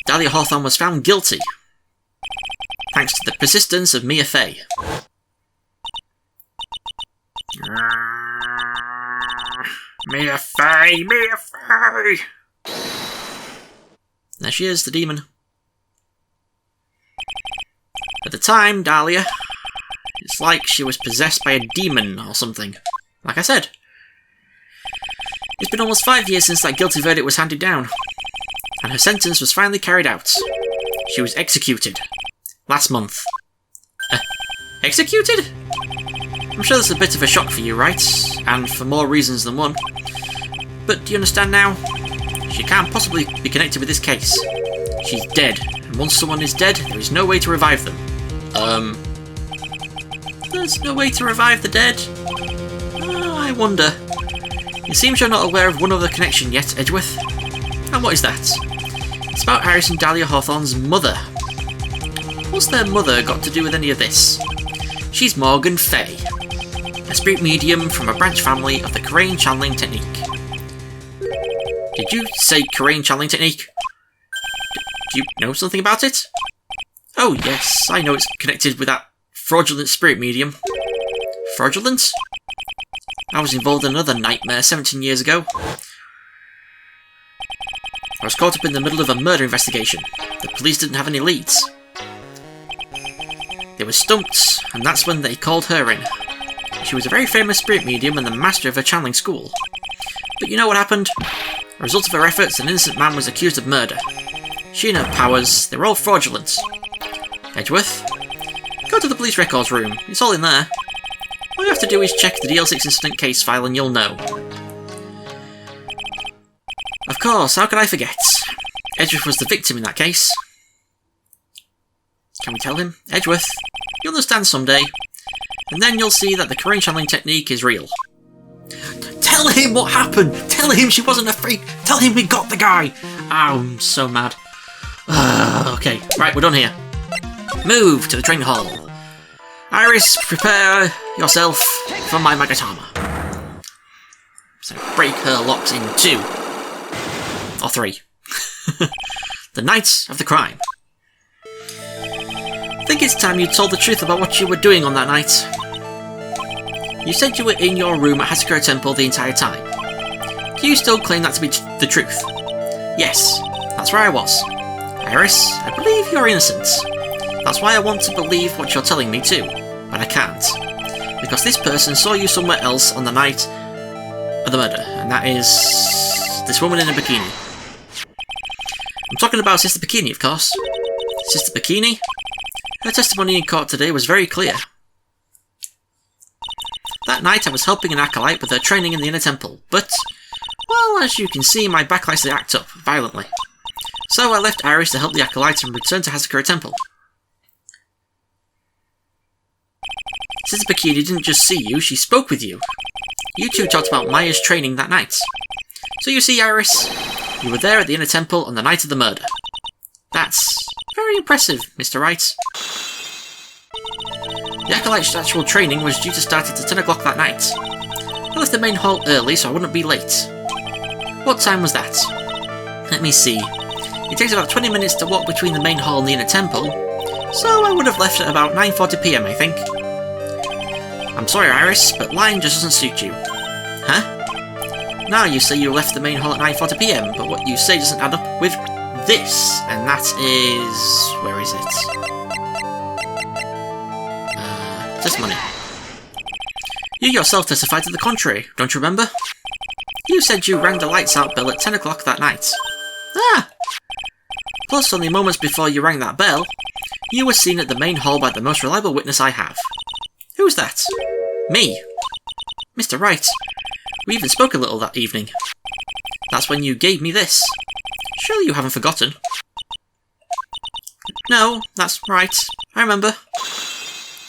Dahlia Hawthorne was found guilty, thanks to the persistence of Mia Fey. Mia Fey! Mia Fey! There she is, the demon. At the time, Dahlia, it's like she was possessed by a demon or something. Like I said. It's been almost 5 years since that guilty verdict was handed down, and her sentence was finally carried out. She was executed. Last month. Executed? I'm sure that's a bit of a shock for you, right? And for more reasons than one. But do you understand now? She can't possibly be connected with this case. She's dead, and once someone is dead, there is no way to revive them. There's no way to revive the dead? I wonder. It seems you're not aware of one other connection yet, Edgeworth. And what is that? It's about Iris and Dahlia Hawthorne's mother. What's their mother got to do with any of this? She's Morgan Fey, a spirit medium from a branch family of the Karain channeling technique. Did you say Karain channeling technique? Do you know something about it? Oh yes, I know it's connected with that fraudulent spirit medium. Fraudulent? I was involved in another nightmare 17 years ago. I was caught up in the middle of a murder investigation. The police didn't have any leads. They were stumped, and that's when they called her in. She was a very famous spirit medium and the master of her channeling school. But you know what happened? As a result of her efforts, an innocent man was accused of murder. She and her powers, they were all fraudulent. Edgeworth, go to the police records room. It's all in there. All you have to do is check the DL6 incident case file and you'll know. Of course, how could I forget? Edgeworth was the victim in that case. Can we tell him? Edgeworth, you'll understand someday. And then you'll see that the Karain channeling technique is real. Tell him what happened! Tell him she wasn't a freak! Tell him we got the guy! Oh, I'm so mad. Okay, right, we're done here. Move to the training hall. Iris, prepare yourself for my Magatama. So break her locks in 2. Or 3. The night of the crime. I think it's time you told the truth about what you were doing on that night. You said you were in your room at Hasakura Temple the entire time. Do you still claim that to be the truth? Yes, that's where I was. Iris, I believe you're innocent. That's why I want to believe what you're telling me too, but I can't. Because this person saw you somewhere else on the night of the murder, and that is this woman in a bikini. I'm talking about Sister Bikini, of course. Sister Bikini? Her testimony in court today was very clear. That night I was helping an acolyte with her training in the inner temple, but, well, as you can see, my back likes to act up violently. So I left Iris to help the acolyte and returned to Hasakura Temple. Sister Bikini didn't just see you, she spoke with you. You two talked about Maya's training that night. So you see, Iris, you were there at the inner temple on the night of the murder. That's very impressive, Mr. Wright. The acolyte's actual training was due to start at 10 o'clock that night. I left the main hall early so I wouldn't be late. What time was that? Let me see. It takes about 20 minutes to walk between the main hall and the inner temple, so I would have left at about 9:40 PM, I think. I'm sorry, Iris, but lying just doesn't suit you. Huh? Now you say you left the main hall at 9:40 PM, but what you say doesn't add up with this, and that is... where is it? Testimony. You yourself testified to the contrary, don't you remember? You said you rang the lights out bell at 10 o'clock that night. Ah! Plus, only moments before you rang that bell, you were seen at the main hall by the most reliable witness I have. Who's that? Me. Mr. Wright. We even spoke a little that evening. That's when you gave me this. Surely you haven't forgotten. No, that's right. I remember.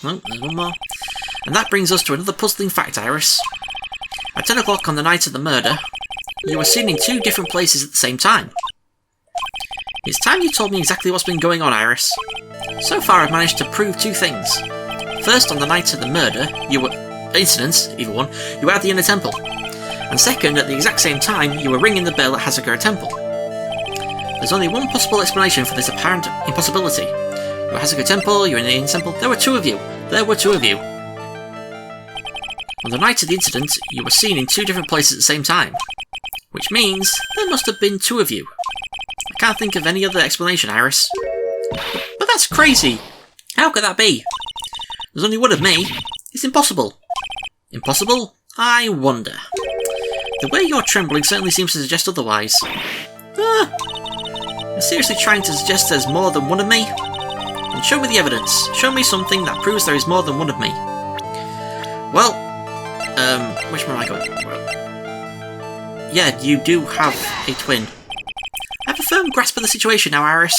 Oh, there's one more. And that brings us to another puzzling fact, Iris. At 10 o'clock on the night of the murder, you were seen in 2 different places at the same time. It's time you told me exactly what's been going on, Iris. So far I've managed to prove 2 things. First, on the night of the murder, you were... incidents, either one, you were at the inner temple. And second, at the exact same time, you were ringing the bell at Hazakura Temple. There's only one possible explanation for this apparent impossibility. You're at Hazakura Temple, you're in the inner temple, there were 2 of you. There were 2 of you. On the night of the incident, you were seen in 2 different places at the same time. Which means, there must have been 2 of you. I can't think of any other explanation, Iris. But that's crazy! How could that be? There's only one of me. It's impossible. Impossible? I wonder. The way you're trembling certainly seems to suggest otherwise. You're seriously trying to suggest there's more than one of me? Then show me the evidence. Show me something that proves there is more than one of me. Well, which one am I going? Well, yeah, you do have a twin. I have a firm grasp of the situation now, Iris.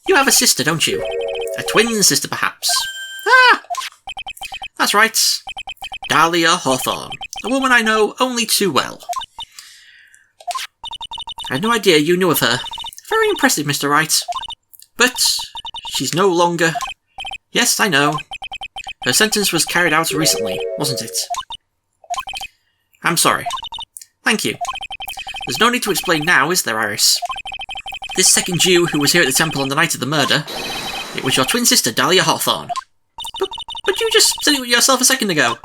You have a sister, don't you? A twin sister, perhaps. Ah! That's right. Dahlia Hawthorne. A woman I know only too well. I had no idea you knew of her. Very impressive, Mr. Wright. But she's no longer... Yes, I know. Her sentence was carried out recently, wasn't it? I'm sorry. Thank you. There's no need to explain now, is there, Iris? This second Jew who was here at the temple on the night of the murder, it was your twin sister, Dahlia Hawthorne. But you just said it yourself a second ago.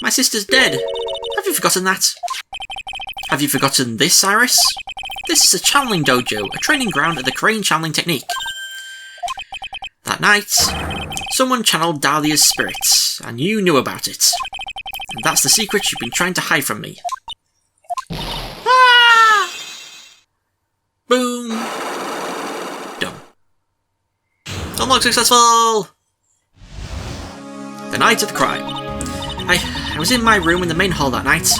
My sister's dead. Have you forgotten that? Have you forgotten this, Iris? This is a channeling dojo, a training ground of the Korean channeling technique. That night, someone channeled Dahlia's spirits, and you knew about it. And that's the secret you've been trying to hide from me. Ah! Boom! Done. Unlock successful! The night of the crime. I was in my room in the main hall that night.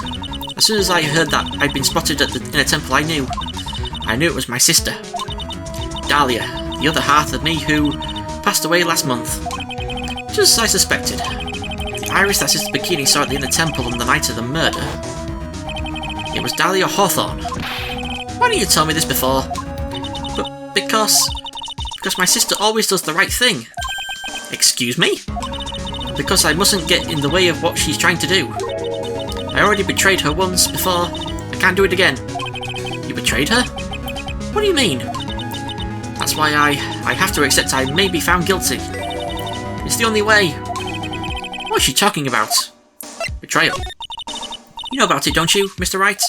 As soon as I heard that I'd been spotted at the inner temple, I knew. I knew it was my sister. Dahlia, the other half of me who passed away last month. Just as I suspected. The Iris that Sister Bikini saw at the inner temple on the night of the murder. It was Dahlia Hawthorne. Why didn't you tell me this before? But because my sister always does the right thing. Excuse me? Because I mustn't get in the way of what she's trying to do. I already betrayed her once before. I can't do it again. You betrayed her? What do you mean? That's why I have to accept I may be found guilty. It's the only way. What's she talking about? Betrayal. You know about it, don't you, Mr. Wright?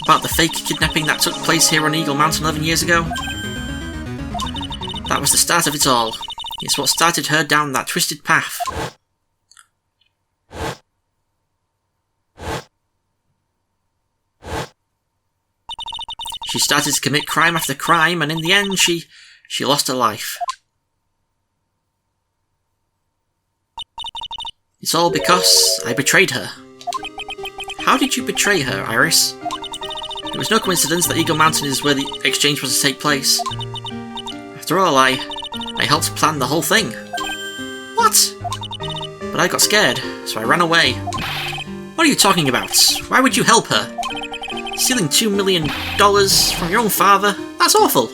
About the fake kidnapping that took place here on Eagle Mountain 11 years ago? That was the start of it all. It's what started her down that twisted path. She started to commit crime after crime, and in the end, she lost her life. It's all because I betrayed her. How did you betray her, Iris? It was no coincidence that Eagle Mountain is where the exchange was to take place. After all, I helped plan the whole thing. What? But I got scared, so I ran away. What are you talking about? Why would you help her? Stealing $2 million from your own father? That's awful.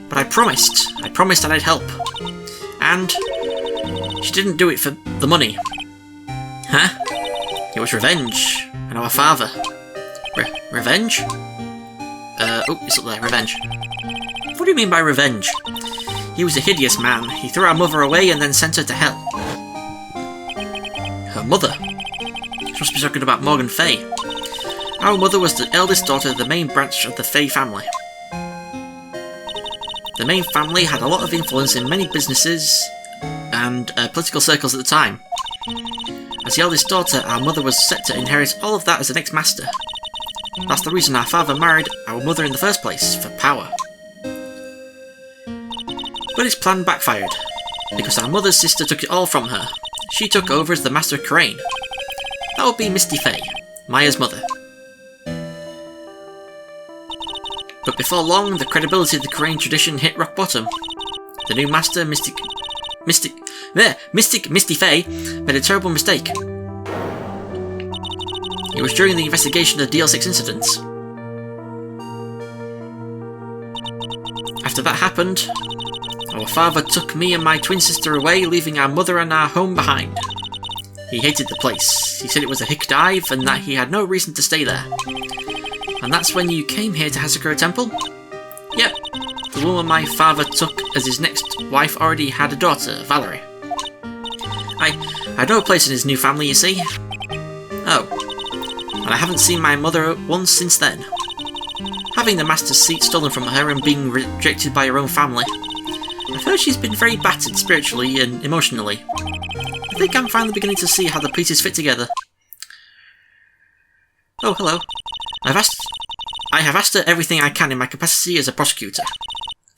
But I promised that I'd help. And she didn't do it for the money. Huh? It was revenge on our father. Revenge? Oh, it's up there, revenge. What do you mean by revenge? He was a hideous man. He threw our mother away and then sent her to hell. Her mother? She must be talking about Morgan Fay. Our mother was the eldest daughter of the main branch of the Fay family. The main family had a lot of influence in many businesses and political circles at the time. As the eldest daughter, our mother was set to inherit all of that as the next master. That's the reason our father married our mother in the first place, for power. But his plan backfired, because our mother's sister took it all from her. She took over as the Master of Crane. That would be Misty Faye, Maya's mother. But before long, the credibility of the Crane tradition hit rock bottom. The new master, Misty Faye, made a terrible mistake. It was during the investigation of the DL6 incident. After that happened, our father took me and my twin sister away, leaving our mother and our home behind. He hated the place. He said it was a hick dive and that he had no reason to stay there. And that's when you came here to Hazakura Temple? Yep. The woman my father took as his next wife already had a daughter, Valerie. I had no place in his new family, you see. Oh. And I haven't seen my mother once since then. Having the master's seat stolen from her and being rejected by her own family. I've heard she's been very battered spiritually and emotionally. I think I'm finally beginning to see how the pieces fit together. Oh, hello. I have asked her everything I can in my capacity as a prosecutor.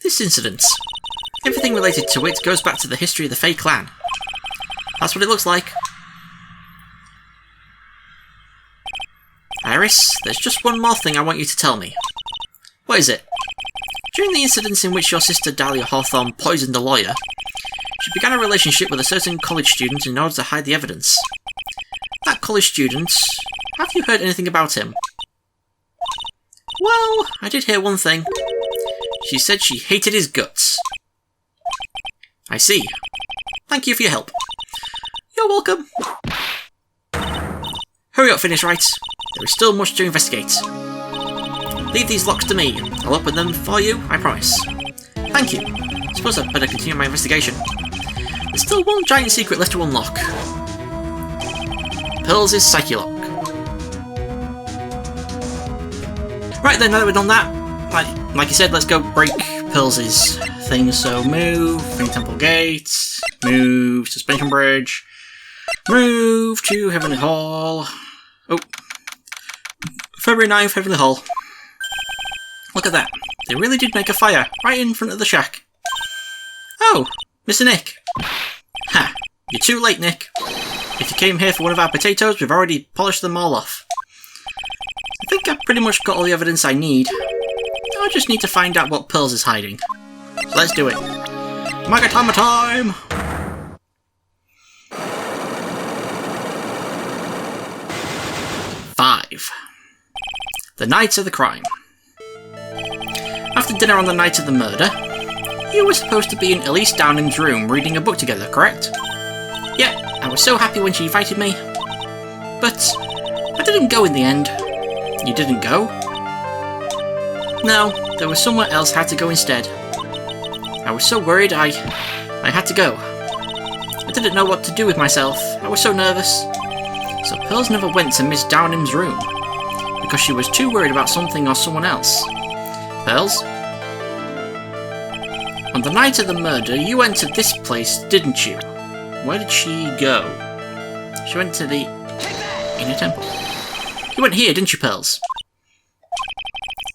This incident, everything related to it goes back to the history of the Fae clan. That's what it looks like. Iris, there's just one more thing I want you to tell me. What is it? During the incidents in which your sister Dahlia Hawthorne poisoned a lawyer, she began a relationship with a certain college student in order to hide the evidence. That college student, have you heard anything about him? Well, I did hear one thing. She said she hated his guts. I see. Thank you for your help. You're welcome. Hurry up, finish Wright. There is still much to investigate. Leave these locks to me. I'll open them for you, I promise. Thank you. I suppose I'd better continue my investigation. There's still one giant secret left to unlock. Pearls' Psyche Lock. Right then, now that we've done that, like I said, let's go break Pearls' thing. So move, Fairy Temple Gate, move, Suspension Bridge, move to Heavenly Hall. Oh, February 9th, Heavenly Hall. Look at that. They really did make a fire right in front of the shack. Oh, Mr. Nick. Ha, you're too late, Nick. If you came here for one of our potatoes, we've already polished them all off. I think I've pretty much got all the evidence I need. I just need to find out what Pearls is hiding. So let's do it. Magatama time! Five. The night of the crime. After dinner on the night of the murder, you were supposed to be in Elise Downing's room reading a book together, correct? Yeah, I was so happy when she invited me. But I didn't go in the end. You didn't go? No, there was somewhere else I had to go instead. I was so worried I had to go. I didn't know what to do with myself. I was so nervous. So Pearls never went to Miss Downing's room, because she was too worried about something or someone else. Pearls? On the night of the murder, you went to this place, didn't you? Where did she go? She went to the Inner Temple. You went here, didn't you, Pearls?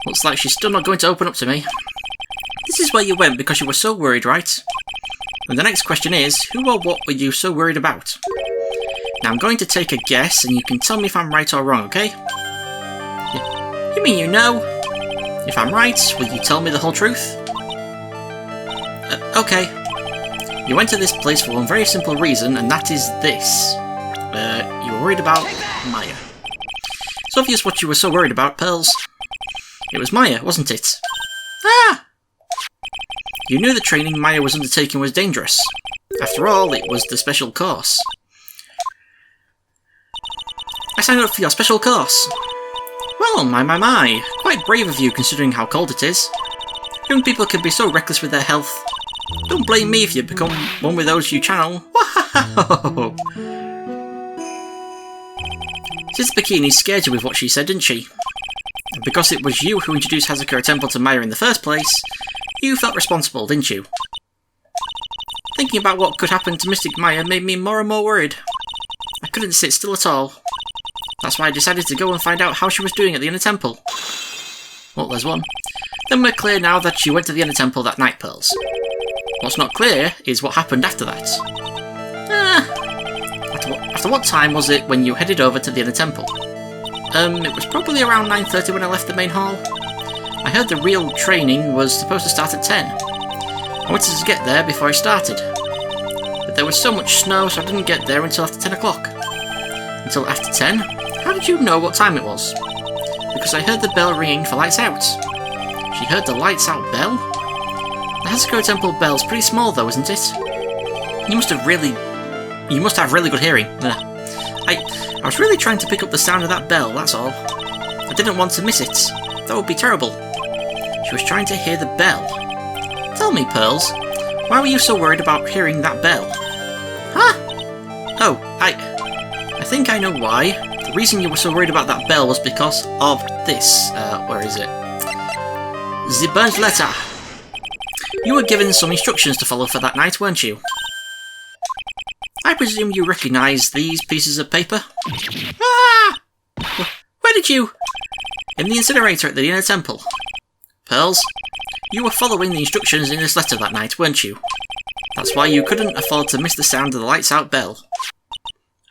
Looks like she's still not going to open up to me. This is where you went because you were so worried, right? And the next question is, who or what were you so worried about? Now I'm going to take a guess, and you can tell me if I'm right or wrong, okay? You mean you know? If I'm right, will you tell me the whole truth? Okay. You went to this place for one very simple reason, and that is this. You were worried about Maya. It's obvious what you were so worried about, Pearls. It was Maya, wasn't it? Ah! You knew the training Maya was undertaking was dangerous. After all, it was the special course. I signed up for your special course. Well, my. Quite brave of you considering how cold it is. Young people can be so reckless with their health. Don't blame me if you become one with those you channel. Wow! Sis Bikini scared you with what she said, didn't she? And because it was you who introduced Hazakura Temple to Maya in the first place, you felt responsible, didn't you? Thinking about what could happen to Mystic Maya made me more and more worried. I couldn't sit still at all. That's why I decided to go and find out how she was doing at the inner temple. Well, there's one. Then we're clear now that she went to the inner temple that night, Pearls. What's not clear is what happened after that. After what time was it when you headed over to the inner temple? It was probably around 9:30 when I left the main hall. I heard the real training was supposed to start at 10. I wanted to get there before I started. But there was so much snow, so I didn't get there until after 10 o'clock. Until after 10? How did you know what time it was? Because I heard the bell ringing for lights out. She heard the lights out bell? The Hazuko Temple bell's pretty small though, isn't it? You must have really good hearing. I was really trying to pick up the sound of that bell, that's all. I didn't want to miss it. That would be terrible. She was trying to hear the bell. Tell me, Pearls, why were you so worried about hearing that bell? Huh? Oh, I think I know why. The reason you were so worried about that bell was because of this. Where is it? The burnt letter. You were given some instructions to follow for that night, weren't you? I presume you recognise these pieces of paper? Ah! Where did you... In the incinerator at the inner temple. Pearls, you were following the instructions in this letter that night, weren't you? That's why you couldn't afford to miss the sound of the lights out bell.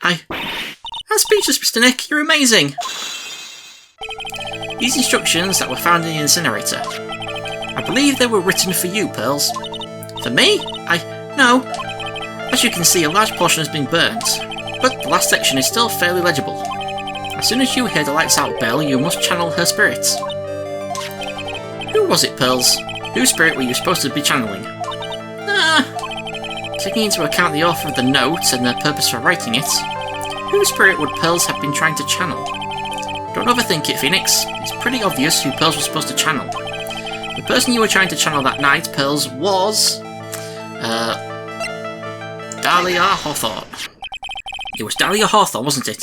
I'm speechless, Mr. Nick. You're amazing. These instructions that were found in the incinerator. I believe they were written for you, Pearls. For me? No. As you can see, a large portion has been burnt, but the last section is still fairly legible. As soon as you hear the lights out bell, you must channel her spirit. Who was it, Pearls? Whose spirit were you supposed to be channeling? Taking into account the author of the note and their purpose for writing it, whose spirit would Pearls have been trying to channel? Don't overthink it, Phoenix. It's pretty obvious who Pearls was supposed to channel. The person you were trying to channel that night, Pearls, was... Dahlia Hawthorne. It was Dahlia Hawthorne, wasn't it?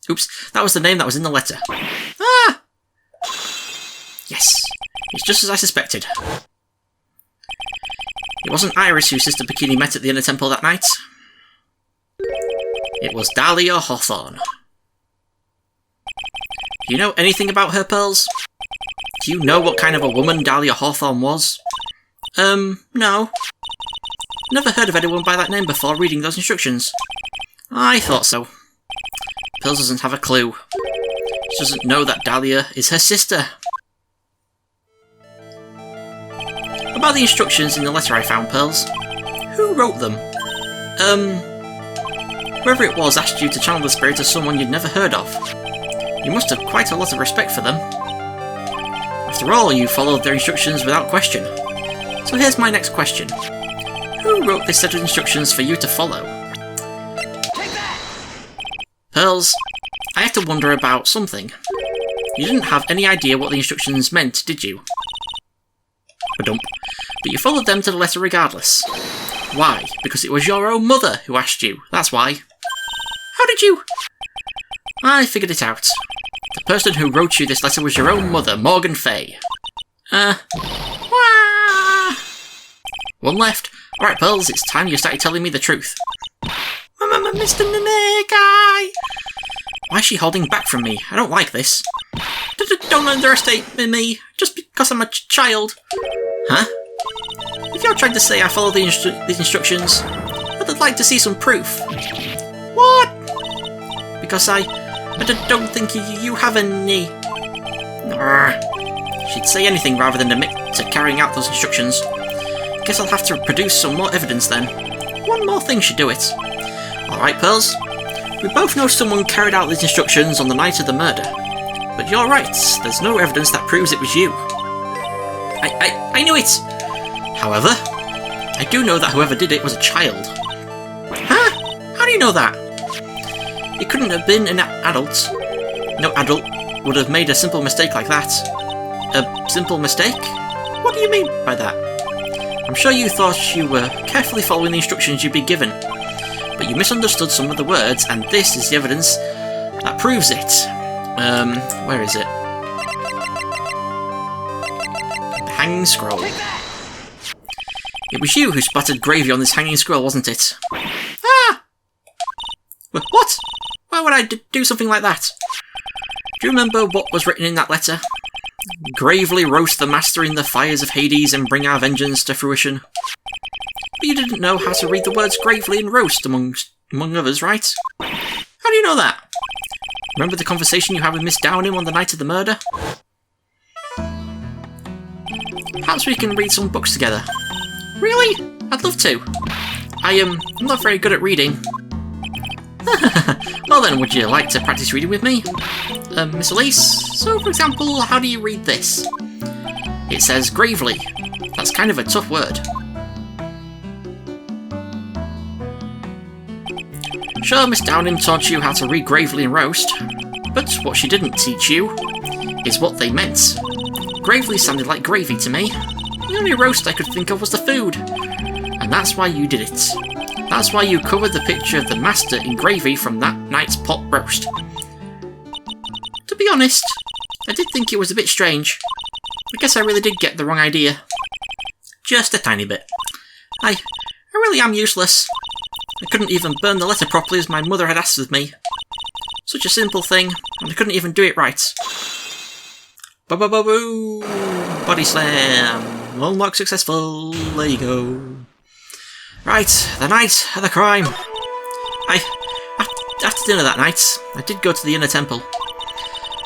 Oops, that was the name that was in the letter. Ah! Yes, it's just as I suspected. It wasn't Iris whose sister Bikini met at the inner temple that night. It was Dahlia Hawthorne. Do you know anything about her, Pearls? Do you know what kind of a woman Dahlia Hawthorne was? No. Never heard of anyone by that name before reading those instructions. I thought so. Pearls doesn't have a clue. She doesn't know that Dahlia is her sister. About the instructions in the letter I found, Pearls. Who wrote them? Whoever it was asked you to channel the spirit of someone you'd never heard of. You must have quite a lot of respect for them. After all, you followed their instructions without question. So here's my next question. Who wrote this set of instructions for you to follow? Pearls, I have to wonder about something. You didn't have any idea what the instructions meant, did you? Ba-dump. But you followed them to the letter regardless. Why? Because it was your own mother who asked you, that's why. How did you... I figured it out. The person who wrote you this letter was your own mother, Morgan Fay. One left. Alright, Pearls, it's time you started telling me the truth. Mr. Nick, Why is she holding back from me? I don't like this. Don't underestimate me, just because I'm a child. Huh? If you're trying to say I follow these instructions, I'd like to see some proof. What? Because I don't think you have any... She'd say anything rather than admit to carrying out those instructions. Guess I'll have to produce some more evidence then. One more thing should do it. Alright, Pearls. We both know someone carried out these instructions on the night of the murder. But you're right, there's no evidence that proves it was you. I knew it! However, I do know that whoever did it was a child. Huh? How do you know that? It couldn't have been an adult. No adult would have made a simple mistake like that. A simple mistake? What do you mean by that? I'm sure you thought you were carefully following the instructions you'd been given, but you misunderstood some of the words, and this is the evidence that proves it. Where is it? The Hanging Scroll. It was you who splattered gravy on this hanging scroll, wasn't it? Ah! What? I do something like that? Do you remember what was written in that letter? Gravely roast the master in the fires of Hades and bring our vengeance to fruition. But you didn't know how to read the words gravely and roast among others, right? How do you know that? Remember the conversation you had with Miss Downing on the night of the murder? Perhaps we can read some books together. Really? I'd love to. I'm not very good at reading. Well then, would you like to practice reading with me? Miss Elise, so for example, how do you read this? It says gravely. That's kind of a tough word. Sure, Miss Downing taught you how to read gravely and roast, but what she didn't teach you is what they meant. Gravely sounded like gravy to me. The only roast I could think of was the food. And that's why you did it. That's why you covered the picture of the master in gravy from that night's pot roast. To be honest, I did think it was a bit strange. I guess I really did get the wrong idea. Just a tiny bit. I really am useless. I couldn't even burn the letter properly as my mother had asked of me. Such a simple thing, and I couldn't even do it right. Ba-ba-ba-boo! Body slam! Unlock successful! There you go. Right, the night of the crime. After dinner that night, I did go to the inner temple,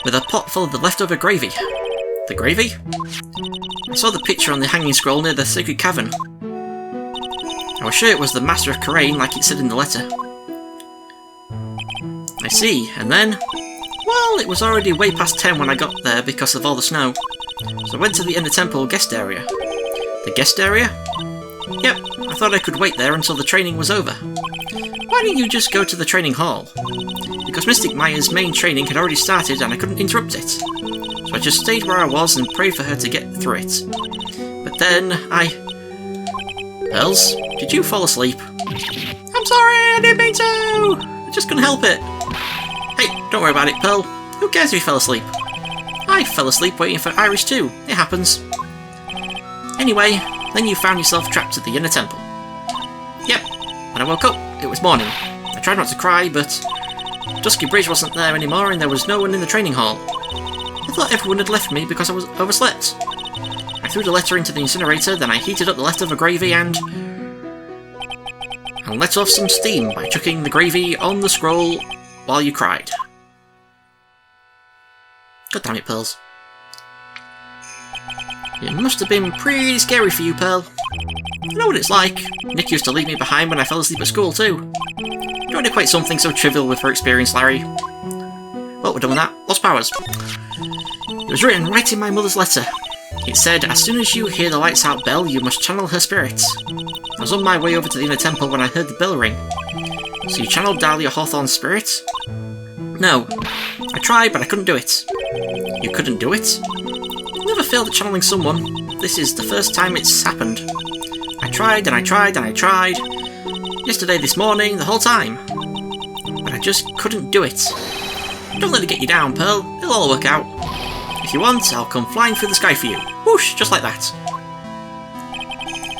with a pot full of the leftover gravy. The gravy? I saw the picture on the hanging scroll near the sacred cavern. I was sure it was the Master of Karain, like it said in the letter. I see, and then... Well, it was already way past 10 when I got there because of all the snow. So I went to the inner temple guest area. The guest area? Yep, I thought I could wait there until the training was over. Why didn't you just go to the training hall? Because Mystic Maya's main training had already started and I couldn't interrupt it. So I just stayed where I was and prayed for her to get through it. But then Pearls, did you fall asleep? I'm sorry, I didn't mean to! I just couldn't help it. Hey, don't worry about it, Pearl. Who cares if you fell asleep? I fell asleep waiting for Iris too. It happens. Anyway, then you found yourself trapped at the inner temple. Yep, when I woke up, it was morning. I tried not to cry, but Dusky Bridge wasn't there anymore and there was no one in the training hall. I thought everyone had left me because I was overslept. I threw the letter into the incinerator, then I heated up the leftover gravy and let off some steam by chucking the gravy on the scroll while you cried. God damn it, Pearls. It must have been pretty scary for you, Pearl. I know what it's like. Nick used to leave me behind when I fell asleep at school too. Don't equate something so trivial with her experience, Larry. Well, we're done with that. Lost powers. It was written right in my mother's letter. It said, as soon as you hear the lights out bell, you must channel her spirits. I was on my way over to the inner temple when I heard the bell ring. So you channeled Dahlia Hawthorne's spirit? No. I tried, but I couldn't do it. You couldn't do it? I've never failed at channeling someone. This is the first time it's happened. I tried, and I tried, and I tried. Yesterday, this morning, the whole time. But I just couldn't do it. Don't let it get you down, Pearl. It'll all work out. If you want, I'll come flying through the sky for you. Whoosh, just like that.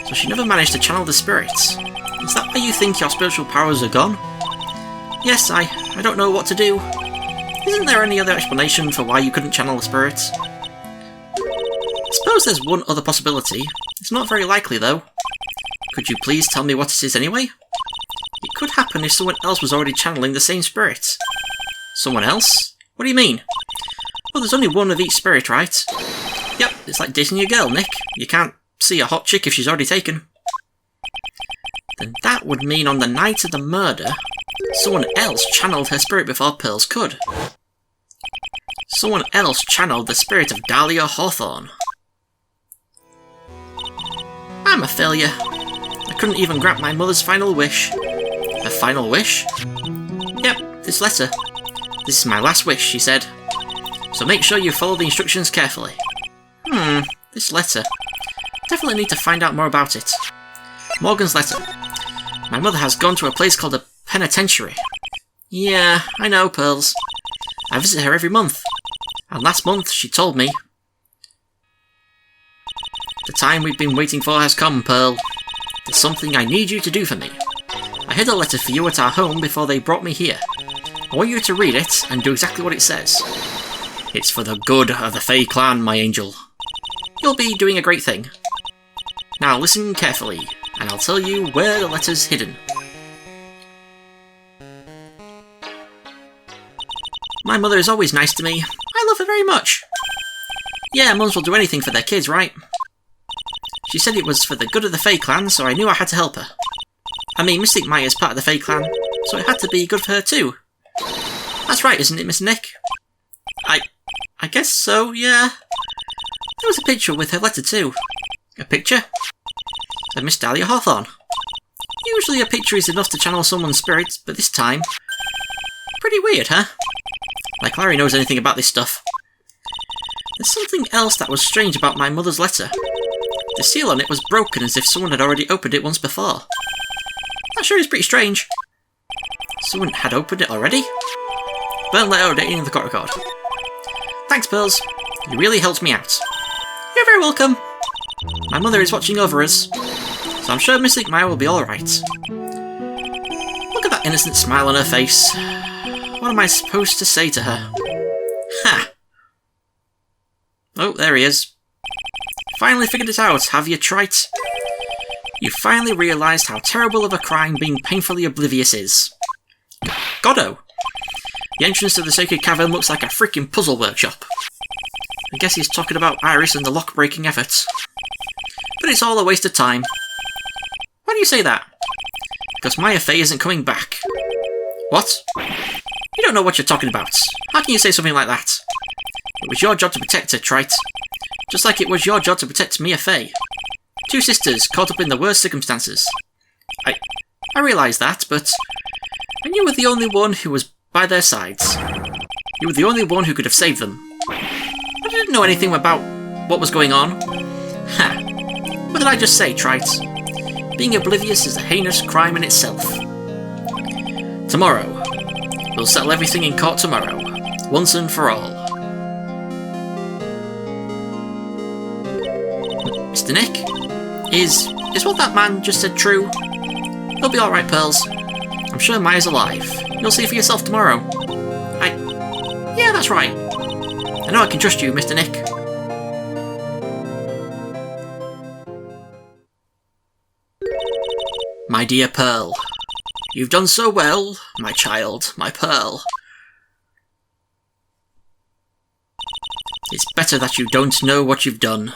So she never managed to channel the spirits. Is that why you think your spiritual powers are gone? Yes, I don't know what to do. Isn't there any other explanation for why you couldn't channel the spirits? I suppose there's one other possibility. It's not very likely, though. Could you please tell me what it is anyway? It could happen if someone else was already channeling the same spirit. Someone else? What do you mean? Well, there's only one of each spirit, right? Yep, it's like dating your girl, Nick. You can't see a hot chick if she's already taken. Then that would mean on the night of the murder, someone else channeled her spirit before Pearls could. Someone else channeled the spirit of Dahlia Hawthorne. I'm a failure. I couldn't even grant my mother's final wish. Her final wish? Yep, this letter. This is my last wish, she said. So make sure you follow the instructions carefully. This letter. Definitely need to find out more about it. Morgan's letter. My mother has gone to a place called a penitentiary. Yeah, I know, Pearls. I visit her every month. And last month she told me... The time we've been waiting for has come, Pearl. There's something I need you to do for me. I hid a letter for you at our home before they brought me here. I want you to read it and do exactly what it says. It's for the good of the Fae clan, my angel. You'll be doing a great thing. Now listen carefully, and I'll tell you where the letter's hidden. My mother is always nice to me. I love her very much. Yeah, mums will do anything for their kids, right? She said it was for the good of the Fae clan, so I knew I had to help her. I mean, Mystic Maya's part of the Fae clan, so it had to be good for her too. That's right, isn't it, Mr. Nick? I guess so, yeah. There was a picture with her letter too. A picture? Of Miss Dahlia Hawthorne. Usually a picture is enough to channel someone's spirit, but this time... Pretty weird, huh? Like Larry knows anything about this stuff. There's something else that was strange about my mother's letter. The seal on it was broken as if someone had already opened it once before. That sure is pretty strange. Someone had opened it already? Burnt letter dating the court record. Thanks, Pearls. You really helped me out. You're very welcome. My mother is watching over us, so I'm sure Mystic Maya will be alright. Look at that innocent smile on her face. What am I supposed to say to her? Ha! Oh, there he is. Finally figured it out, have you, Trite? You finally realised how terrible of a crime being painfully oblivious is. Goddo! The entrance to the Sacred Cavern looks like a freaking puzzle workshop. I guess he's talking about Iris and the lock-breaking efforts. But it's all a waste of time. Why do you say that? Because Maya Fey isn't coming back. What? You don't know what you're talking about. How can you say something like that? It was your job to protect her, Trite. Just like it was your job to protect Mia Fey. Two sisters caught up in the worst circumstances. I realise that, but... And you were the only one who was by their sides. You were the only one who could have saved them. I didn't know anything about what was going on. Ha! What did I just say, Trite? Being oblivious is a heinous crime in itself. Tomorrow. We'll settle everything in court tomorrow. Once and for all. Mr. Nick? Is what that man just said true? He'll be alright, Pearls. I'm sure Maya's alive. You'll see for yourself tomorrow. Yeah, that's right. I know I can trust you, Mr. Nick. My dear Pearl. You've done so well, my child, my Pearl. It's better that you don't know what you've done.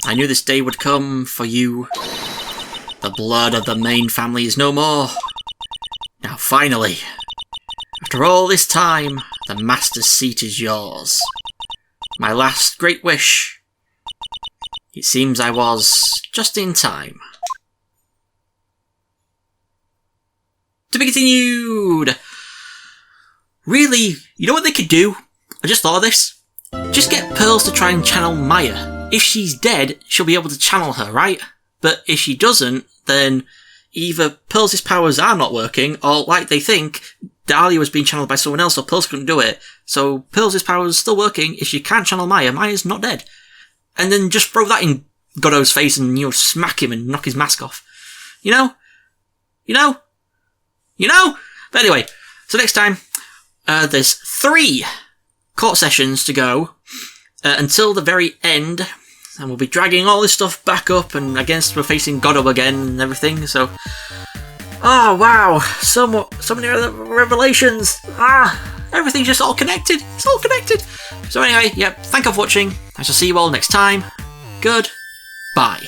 I knew this day would come for you. The blood of the main family is no more. Now finally, after all this time, the Master's seat is yours. My last great wish. It seems I was just in time. To be continued! Really, you know what they could do? I just thought of this. Just get Pearls to try and channel Maya. If she's dead, she'll be able to channel her, right? But if she doesn't, then either Pearls' powers are not working, or like they think, Dahlia was being channeled by someone else, so Pearls couldn't do it. So Pearls' powers are still working. If she can't channel Maya, Maya's not dead. And then just throw that in Goddo's face and, smack him and knock his mask off. You know? But anyway, so next time, there's 3 court sessions to go until the very end, and we'll be dragging all this stuff back up, and I guess we're facing Goddo again and everything, so... Oh, wow, so many other revelations! Everything's just all connected, it's all connected! So anyway, thank you for watching, I shall see you all next time. Goodbye.